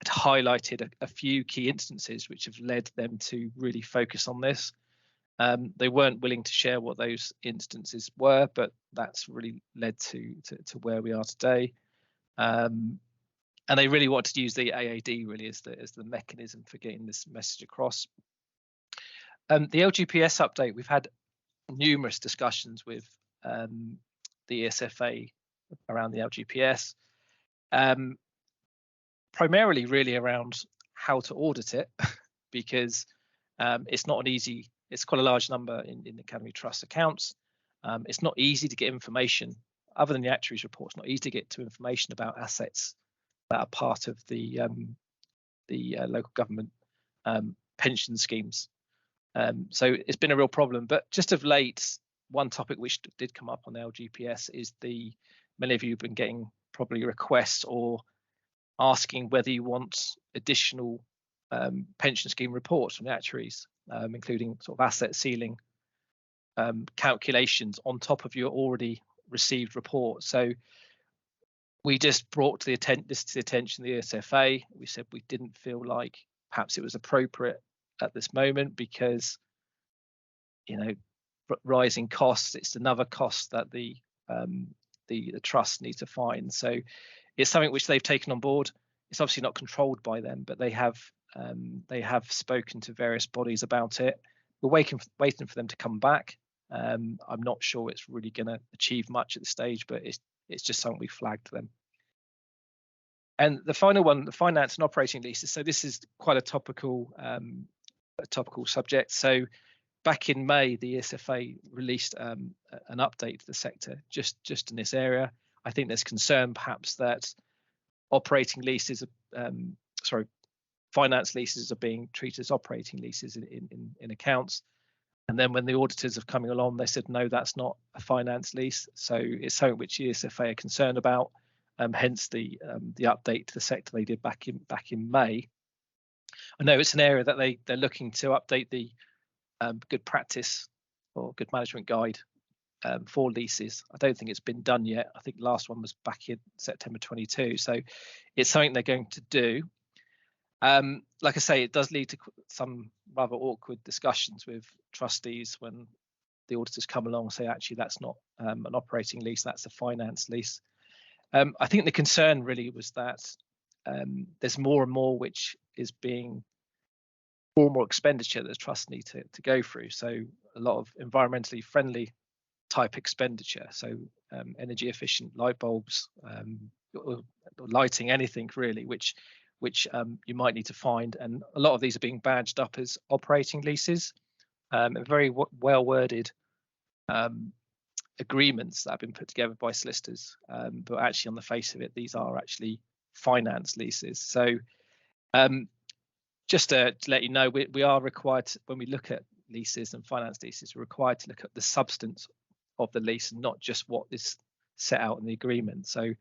had highlighted a few key instances which have led them to really focus on this. They weren't willing to share what those instances were, but that's really led to where we are today. And they really wanted to use the AAD really as the mechanism for getting this message across. The LGPS update, we've had numerous discussions with the ESFA around the LGPS, primarily really around how to audit it, because it's not an easy, it's quite a large number in the Academy Trust accounts. It's not easy to get information, other than the actuaries report, it's not easy to get to information about assets that are part of the local government pension schemes. So it's been a real problem. But just of late, one topic which did come up on the LGPS is many of you have been getting probably requests or asking whether you want additional pension scheme reports from the actuaries, including sort of asset ceiling calculations on top of your already received report. So we just brought this to the attention of the ESFA. We said we didn't feel like perhaps it was appropriate at this moment because, rising costs, it's another cost that the trust needs to find. So it's something which they've taken on board. It's obviously not controlled by them, but they have spoken to various bodies about it. We're waiting for them to come back. I'm not sure it's really going to achieve much at this stage, but it's just something we flagged to them. And the final one, the finance and operating leases. So this is quite a topical subject. So back in May, the ESFA released an update to the sector just in this area. I think there's concern perhaps that operating leases, finance leases are being treated as operating leases in accounts. And then when the auditors have coming along, they said, no, that's not a finance lease. So it's something which ESFA are concerned about. Hence the update to the sector they did back in May. I know it's an area that they're looking to update the good practice or good management guide for leases. I don't think it's been done yet. I think the last one was back in September 22. So it's something they're going to do. Like I say, it does lead to some rather awkward discussions with trustees when the auditors come along and say, actually, that's not an operating lease, that's a finance lease. I think the concern really was that there's more and more which is being more expenditure that the trusts need to go through. So a lot of environmentally friendly type expenditure. So energy efficient light bulbs, or lighting, anything really, which you might need to find. And a lot of these are being badged up as operating leases. Very well worded agreements that have been put together by solicitors, but actually on the face of it, these are actually finance leases. So just to let you know, we are required to, when we look at leases and finance leases, we're required to look at the substance of the lease and not just what is set out in the agreement. So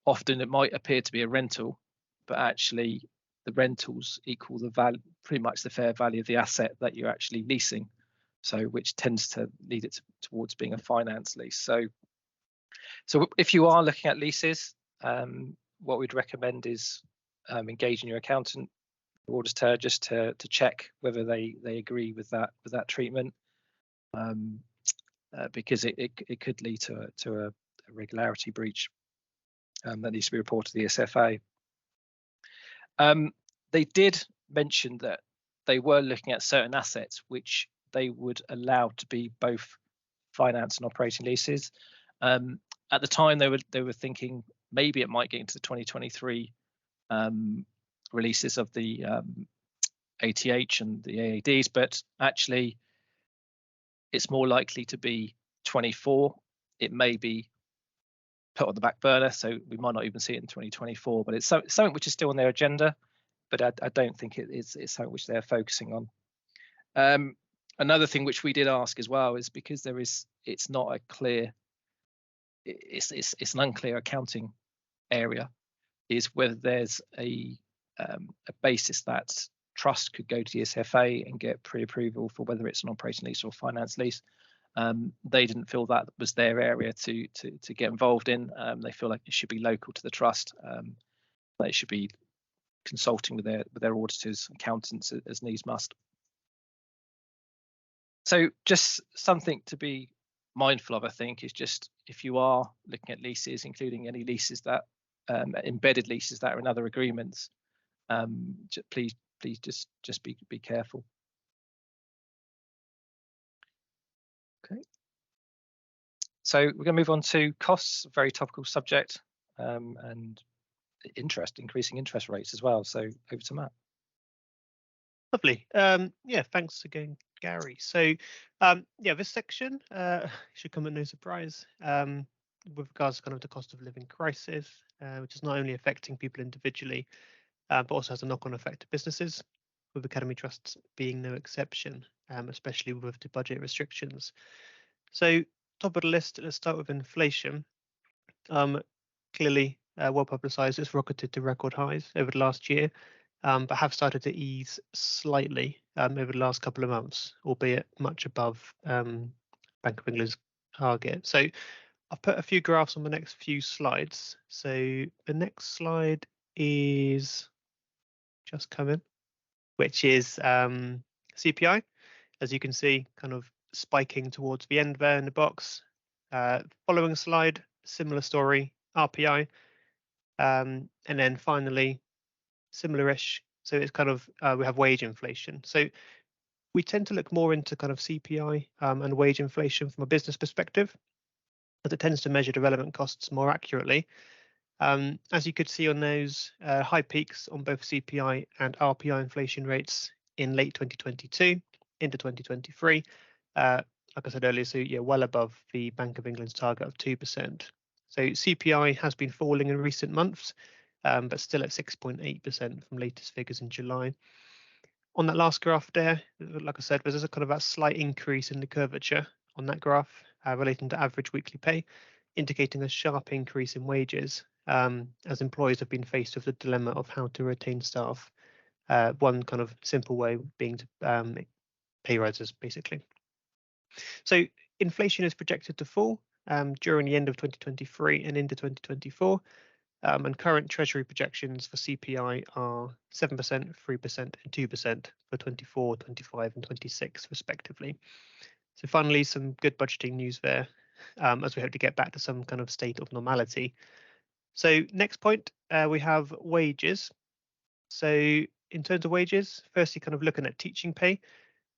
often it might appear to be a rental, but actually the rentals equal the value, pretty much the fair value of the asset that you're actually leasing. So which tends to lead it towards being a finance lease. So if you are looking at leases, what we'd recommend is engaging your accountant or auditor just to check whether they agree with that treatment, because it could lead to a regularity breach that needs to be reported to the ESFA. They did mention that they were looking at certain assets which they would allow to be both finance and operating leases. At the time, they were thinking maybe it might get into the 2023 releases of the ATH and the AADs, but actually it's more likely to be 24. It may be put on the back burner, so we might not even see it in 2024, but it's something which is still on their agenda, but I don't think it's something which they're focusing on. Another thing which we did ask as well is because it's not a clear, it's an unclear accounting area, is whether there's a basis that trust could go to the ESFA and get pre-approval for whether it's an operating lease or finance lease. They didn't feel that was their area to get involved in. They feel like it should be local to the trust. They should be consulting with their auditors, accountants as needs must. So just something to be mindful of, I think, is just if you are looking at leases, including any leases that embedded leases that are in other agreements, please just be careful. So we're going to move on to costs, a very topical subject, and increasing interest rates as well. So over to Matt.
Lovely. Yeah, thanks again, Gary. So, yeah, this section should come at no surprise with regards to kind of the cost of living crisis, which is not only affecting people individually, but also has a knock-on effect to businesses, with Academy trusts being no exception, especially with the budget restrictions. So, top of the list, let's start with inflation. Clearly, well publicised, it's rocketed to record highs over the last year. But have started to ease slightly over the last couple of months, albeit much above Bank of England's target. So I've put a few graphs on the next few slides. So the next slide is just coming, which is CPI. As you can see, kind of spiking towards the end there in the box. Following slide, similar story, RPI. And then finally, similar-ish. So it's kind of we have wage inflation. So we tend to look more into kind of CPI and wage inflation from a business perspective, as it tends to measure the relevant costs more accurately. As you could see on those high peaks on both CPI and RPI inflation rates in late 2022 into 2023. Like I said earlier, so yeah, well above the Bank of England's target of 2%. So CPI has been falling in recent months, but still at 6.8% from latest figures in July. On that last graph there, like I said, there's a kind of a slight increase in the curvature on that graph relating to average weekly pay, indicating a sharp increase in wages as employers have been faced with the dilemma of how to retain staff. One kind of simple way being to pay rises, basically. So inflation is projected to fall during the end of 2023 and into 2024. And current Treasury projections for CPI are 7%, 3%, and 2% for 24, 25, and 26, respectively. So finally, some good budgeting news there, as we hope to get back to some kind of state of normality. So next point, we have wages. So in terms of wages, firstly, kind of looking at teaching pay,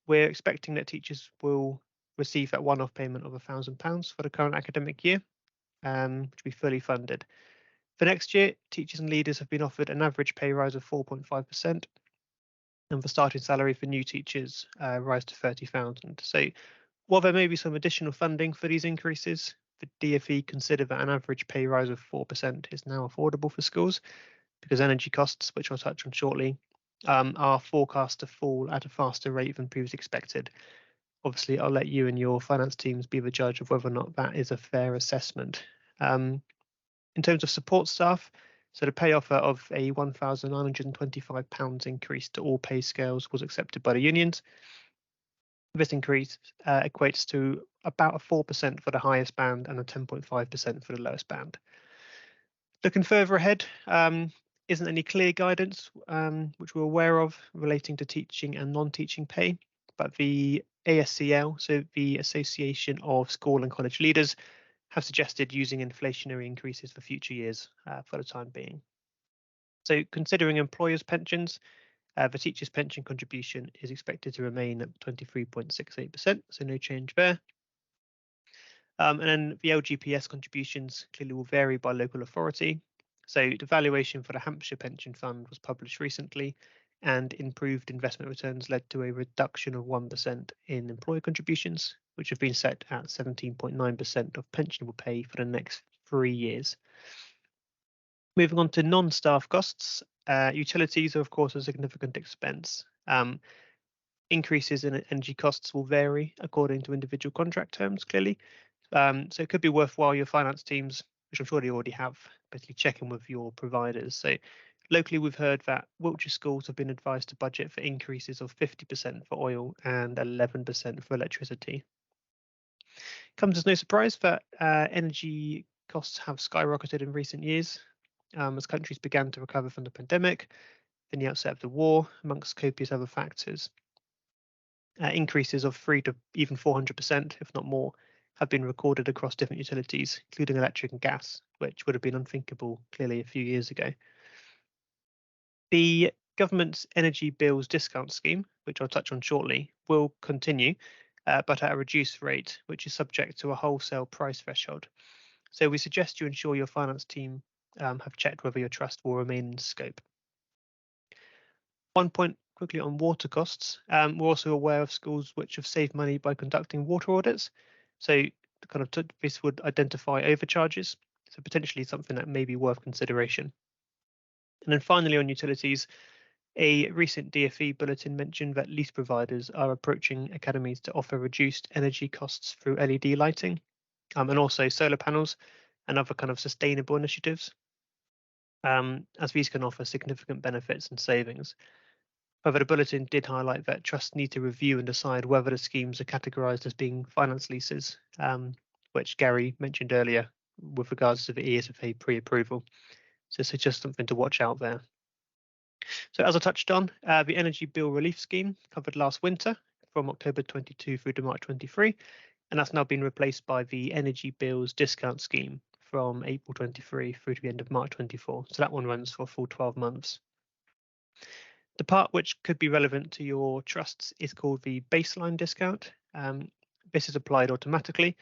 we're expecting that teachers will receive that one-off payment of £1,000 for the current academic year, which will be fully funded. For next year, teachers and leaders have been offered an average pay rise of 4.5%, and for starting salary for new teachers, rise to 30,000. So while there may be some additional funding for these increases, the DfE consider that an average pay rise of 4% is now affordable for schools, because energy costs, which I'll touch on shortly, are forecast to fall at a faster rate than previously expected. Obviously, I'll let you and your finance teams be the judge of whether or not that is a fair assessment. In terms of support staff, so the pay offer of a £1,925 increase to all pay scales was accepted by the unions. This increase equates to about a 4% for the highest band and a 10.5% for the lowest band. Looking further ahead, isn't any clear guidance which we're aware of relating to teaching and non-teaching pay, but the ASCL, so the Association of School and College Leaders, have suggested using inflationary increases for future years for the time being. So considering employers' pensions, the teacher's pension contribution is expected to remain at 23.68%, so no change there. And then the LGPS contributions clearly will vary by local authority. So the valuation for the Hampshire Pension Fund was published recently, and improved investment returns led to a reduction of 1% in employer contributions, which have been set at 17.9% of pensionable pay for the next 3 years. Moving on to non-staff costs, utilities are of course a significant expense. Increases in energy costs will vary according to individual contract terms, clearly. So it could be worthwhile your finance teams, which I'm sure they already have, basically checking with your providers. So locally, we've heard that Wiltshire schools have been advised to budget for increases of 50% for oil and 11% for electricity. Comes as no surprise that energy costs have skyrocketed in recent years as countries began to recover from the pandemic, then the outset of the war, amongst copious other factors. Increases of 300 to even 400%, if not more, have been recorded across different utilities, including electric and gas, which would have been unthinkable clearly a few years ago. The government's energy bills discount scheme, which I'll touch on shortly, will continue, but at a reduced rate, which is subject to a wholesale price threshold. So we suggest you ensure your finance team have checked whether your trust will remain in scope. One point quickly on water costs. We're also aware of schools which have saved money by conducting water audits. So this would identify overcharges, so potentially something that may be worth consideration. And then finally on utilities, a recent DfE bulletin mentioned that lease providers are approaching academies to offer reduced energy costs through LED lighting, and also solar panels and other kind of sustainable initiatives, as these can offer significant benefits and savings. However, the bulletin did highlight that trusts need to review and decide whether the schemes are categorised as being finance leases, which Gary mentioned earlier with regards to the ESFA pre-approval. So it's just something to watch out there. So as I touched on, the Energy Bill Relief Scheme covered last winter from October 22 through to March 23, and that's now been replaced by the Energy Bills Discount Scheme from April 23 through to the end of March 24. So that one runs for a full 12 months. The part which could be relevant to your trusts is called the baseline discount. This is applied automatically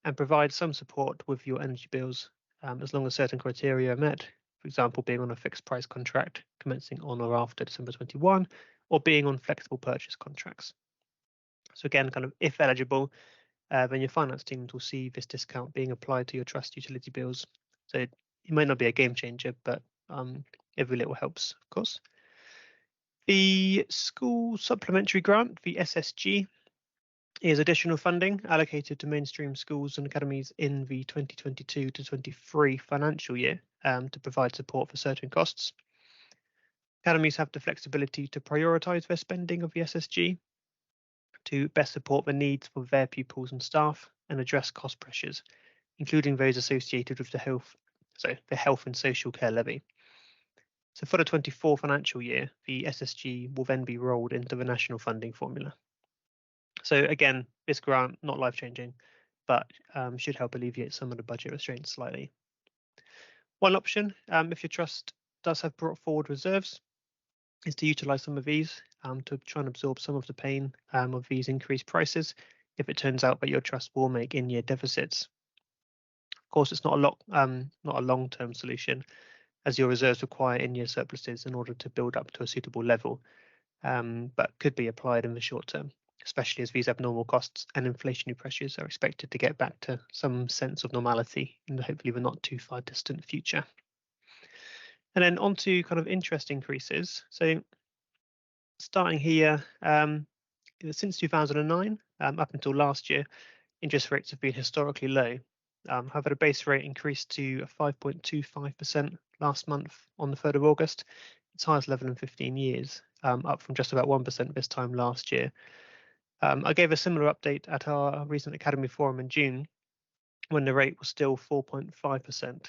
and provides some support with your energy bills as long as certain criteria are met. For example, being on a fixed price contract commencing on or after December 21, or being on flexible purchase contracts. So again, kind of if eligible, then your finance teams will see this discount being applied to your trust utility bills. So it might not be a game changer, but every little helps, of course. The school supplementary grant, the SSG, is additional funding allocated to mainstream schools and academies in the 2022 to 23 financial year to provide support for certain costs. Academies have the flexibility to prioritise their spending of the SSG to best support the needs for their pupils and staff and address cost pressures, including those associated with the health and social care levy. So for the 24 financial year, the SSG will then be rolled into the national funding formula. So again, this grant, not life-changing, but should help alleviate some of the budget restraints slightly. One option, if your trust does have brought forward reserves, is to utilise some of these to try and absorb some of the pain of these increased prices if it turns out that your trust will make in-year deficits. Of course, it's not a long-term solution, as your reserves require in-year surpluses in order to build up to a suitable level, but could be applied in the short term, especially as these abnormal costs and inflationary pressures are expected to get back to some sense of normality in hopefully the not too far distant future. And then on to kind of interest increases. So starting here, since 2009, up until last year, interest rates have been historically low. However, the base rate increased to 5.25% last month on the 3rd of August, its highest level in 15 years, up from just about 1% this time last year. I gave a similar update at our recent Academy Forum in June, when the rate was still 4.5%.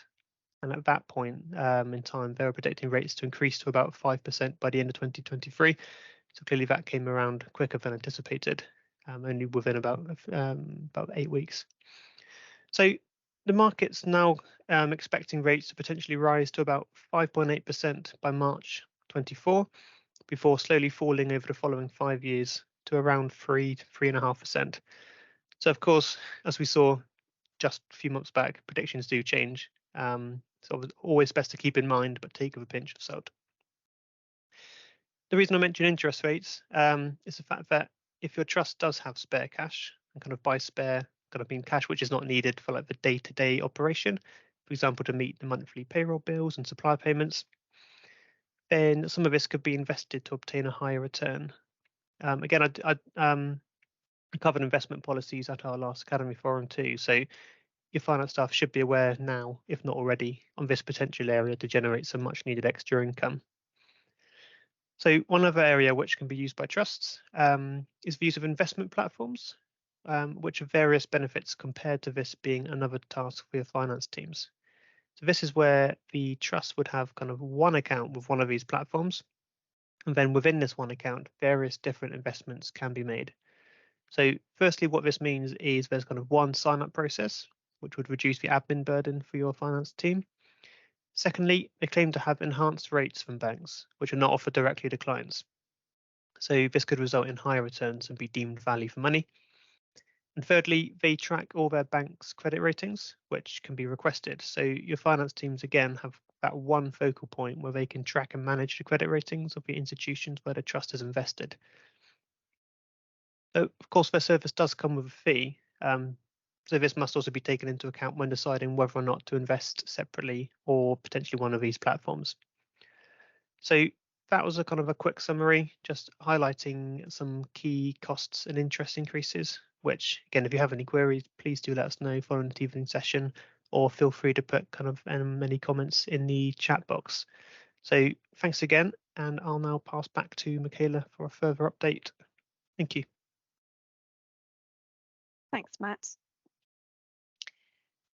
And at that point in time, they were predicting rates to increase to about 5% by the end of 2023. So clearly that came around quicker than anticipated, only within about 8 weeks. So the market's now expecting rates to potentially rise to about 5.8% by March 24, before slowly falling over the following 5 years to around 3.5%. So of course, as we saw just a few months back, predictions do change. So it's always best to keep in mind, but take with a pinch of salt. The reason I mention interest rates is the fact that if your trust does have spare cash, and kind of by spare, kind of mean cash which is not needed for like the day-to-day operation, for example, to meet the monthly payroll bills and supply payments, then some of this could be invested to obtain a higher return. Again, I covered investment policies at our last Academy Forum too, so your finance staff should be aware now, if not already, on this potential area to generate some much needed extra income. So one other area which can be used by trusts is the use of investment platforms, which have various benefits compared to this being another task for your finance teams. So this is where the trust would have kind of one account with one of these platforms, and then within this one account, various different investments can be made. So firstly, what this means is there's kind of one sign-up process, which would reduce the admin burden for your finance team. Secondly, they claim to have enhanced rates from banks, which are not offered directly to clients. So this could result in higher returns and be deemed value for money. And thirdly, they track all their bank's credit ratings, which can be requested. So your finance teams, again, have that one focal point where they can track and manage the credit ratings of the institutions where the trust is invested. So, of course, their service does come with a fee. So this must also be taken into account when deciding whether or not to invest separately or potentially one of these platforms. So that was a kind of a quick summary, just highlighting some key costs and interest increases, which, again, if you have any queries, please do let us know following the evening session, or feel free to put kind of any comments in the chat box. So thanks again, and I'll now pass back to Michaela for a further update. Thank you.
Thanks, Matt.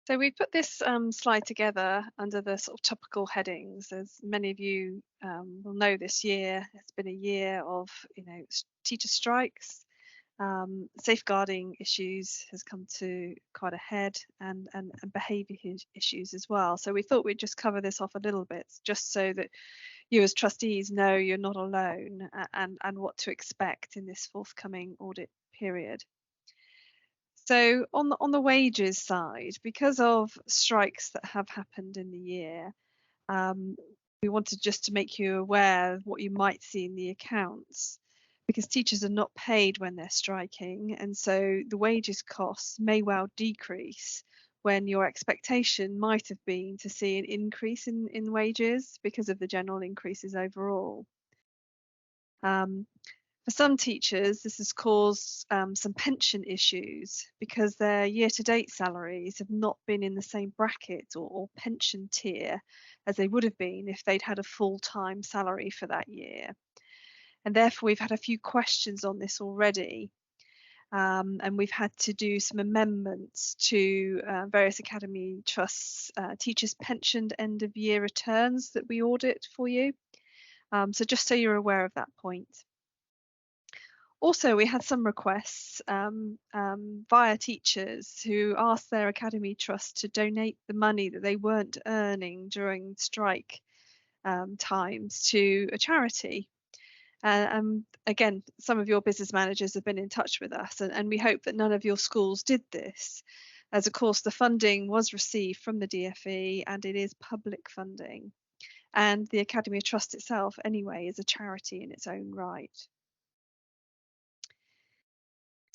So we put this slide together under the sort of topical headings. As many of you will know, this year it's been a year of teacher strikes, safeguarding issues has come to quite a head, and behaviour issues as well. So we thought we'd just cover this off a little bit, just so that you as trustees know you're not alone, and what to expect in this forthcoming audit period. So on the wages side, because of strikes that have happened in the year, we wanted just to make you aware of what you might see in the accounts, because teachers are not paid when they're striking, and so the wages costs may well decrease when your expectation might have been to see an increase in wages because of the general increases overall. For some teachers, this has caused some pension issues because their year-to-date salaries have not been in the same bracket or pension tier as they would have been if they'd had a full-time salary for that year. And therefore, we've had a few questions on this already. And we've had to do some amendments to various Academy Trusts' teachers' pensioned end-of-year returns that we audit for you. So just so you're aware of that point. Also, we had some requests via teachers who asked their Academy Trust to donate the money that they weren't earning during strike times to a charity. Again, some of your business managers have been in touch with us, and we hope that none of your schools did this, as of course the funding was received from the DfE and it is public funding. And the Academy Trust itself, anyway, is a charity in its own right.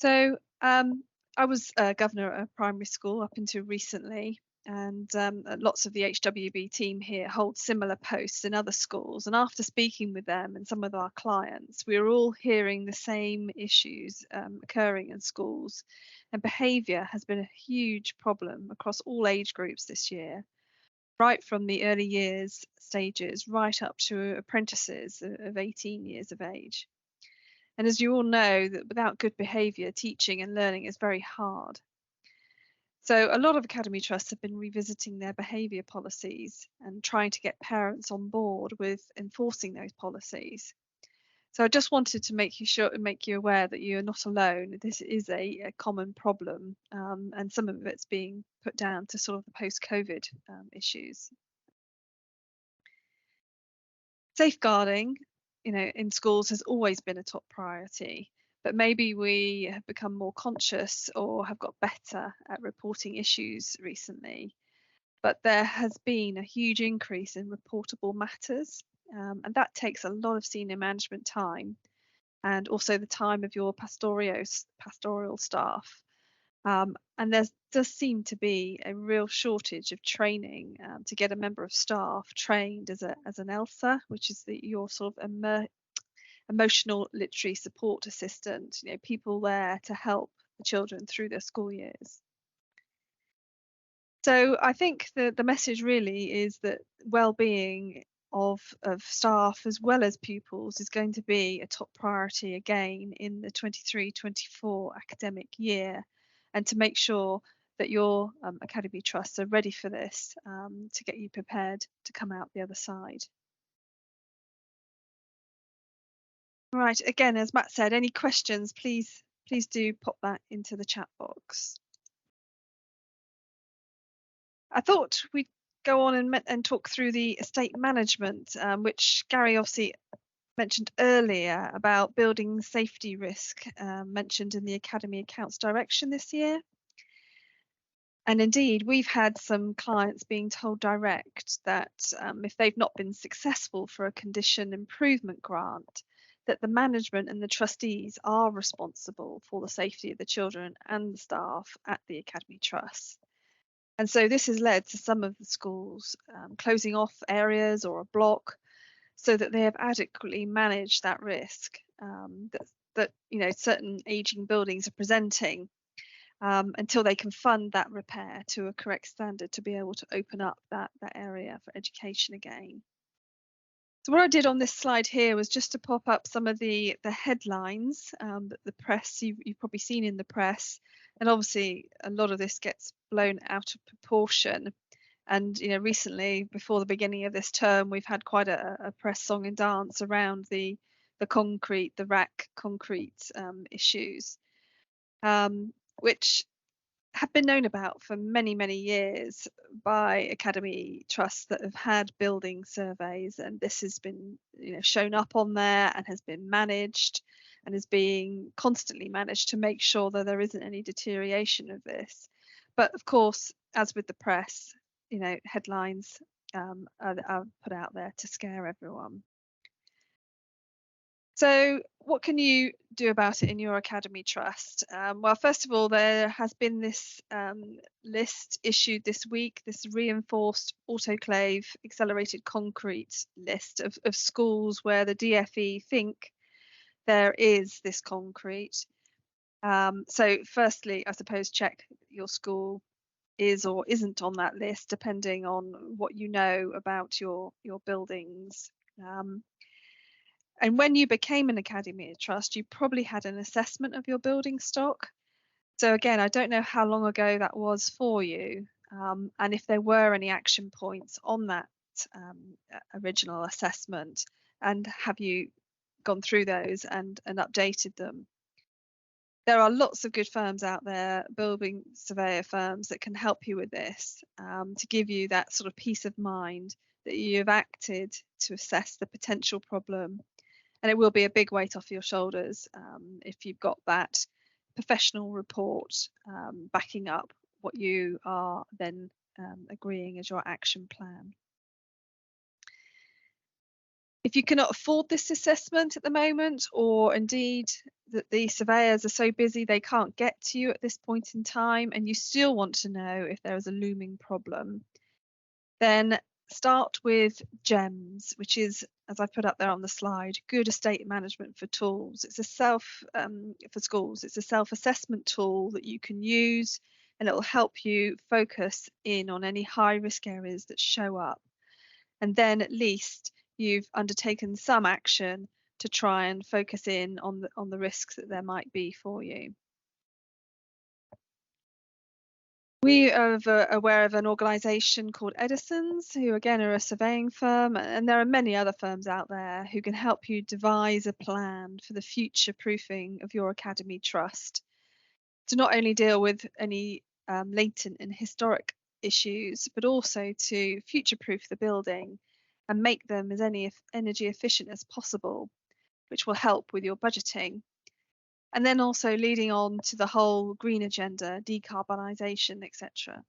So I was governor at a primary school up until recently, and lots of the HWB team here hold similar posts in other schools. And after speaking with them and some of our clients, we were all hearing the same issues occurring in schools. And behaviour has been a huge problem across all age groups this year, right from the early years stages right up to apprentices of 18 years of age. And as you all know, that without good behaviour, teaching and learning is very hard. So a lot of Academy Trusts have been revisiting their behaviour policies and trying to get parents on board with enforcing those policies. So I just wanted to make you aware that you're not alone. This is a common problem, and some of it's being put down to sort of the post-COVID issues. Safeguarding, in schools has always been a top priority, but maybe we have become more conscious or have got better at reporting issues recently. But there has been a huge increase in reportable matters, and that takes a lot of senior management time, and also the time of your pastoral staff. And there does seem to be a real shortage of training to get a member of staff trained as an ELSA, which is your sort of emotional literary support assistant, people there to help the children through their school years. So I think the message really is that well-being of staff as well as pupils is going to be a top priority again in the 23-24 academic year, and to make sure that your Academy Trusts are ready for this to get you prepared to come out the other side. Right, again, as Matt said, any questions, please do pop that into the chat box. I thought we'd go on and talk through the estate management, which Gary obviously mentioned earlier about building safety risk, mentioned in the Academy Accounts Direction this year. And indeed, we've had some clients being told direct that if they've not been successful for a condition improvement grant, that the management and the trustees are responsible for the safety of the children and the staff at the Academy Trust. And so this has led to some of the schools closing off areas or a block so that they have adequately managed that risk that certain aging buildings are presenting. Until they can fund that repair to a correct standard to be able to open up that area for education again. So what I did on this slide here was just to pop up some of the headlines that the press, you've probably seen in the press, and obviously a lot of this gets blown out of proportion. And recently, before the beginning of this term, we've had quite a press song and dance around the concrete, the rack concrete issues. Which have been known about for many, many years by Academy trusts that have had building surveys, and this has been shown up on there and has been managed and is being constantly managed to make sure that there isn't any deterioration of this. But of course, as with the press, headlines are put out there to scare everyone. So what can you do about it in your Academy Trust? Well, first of all, there has been this list issued this week, this reinforced autoclave accelerated concrete list of schools where the DFE think there is this concrete. So firstly, I suppose check your school is or isn't on that list, depending on what you know about your buildings. And when you became an Academy Trust, you probably had an assessment of your building stock. So again, I don't know how long ago that was for you, and if there were any action points on that original assessment, and have you gone through those and updated them. There are lots of good firms out there, building surveyor firms, that can help you with this, to give you that sort of peace of mind that you have acted to assess the potential problem. And it will be a big weight off your shoulders if you've got that professional report backing up what you are then agreeing as your action plan. If you cannot afford this assessment at the moment, or indeed that the surveyors are so busy they can't get to you at this point in time, and you still want to know if there is a looming problem, then start with GEMS, which is, as I put up there on the slide, Good Estate Management for Tools. It's a for schools. It's a self-assessment tool that you can use, and it will help you focus in on any high-risk areas that show up. And then at least you've undertaken some action to try and focus in on the risks that there might be for you. We are aware of an organisation called Edison's, who again are a surveying firm, and there are many other firms out there who can help you devise a plan for the future proofing of your Academy Trust, to not only deal with any latent and historic issues, but also to future proof the building and make them as energy efficient as possible, which will help with your budgeting. And then also leading on to the whole green agenda, decarbonisation, etc.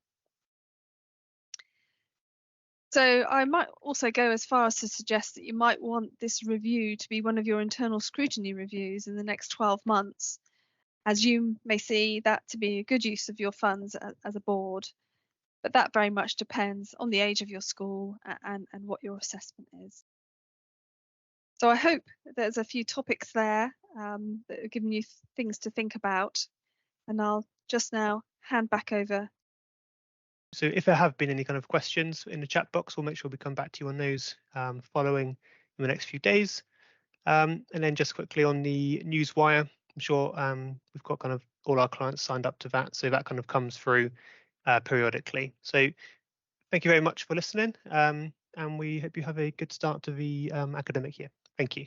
So I might also go as far as to suggest that you might want this review to be one of your internal scrutiny reviews in the next 12 months, as you may see that to be a good use of your funds as a board. But that very much depends on the age of your school and what your assessment is. So I hope there's a few topics there that are giving you things to think about, and I'll just now hand back over.
So if there have been any kind of questions in the chat box, we'll make sure we come back to you on those following in the next few days. And then just quickly on the newswire, I'm sure we've got kind of all our clients signed up to that, so that kind of comes through periodically. So thank you very much for listening, and we hope you have a good start to the academic year. Thank you.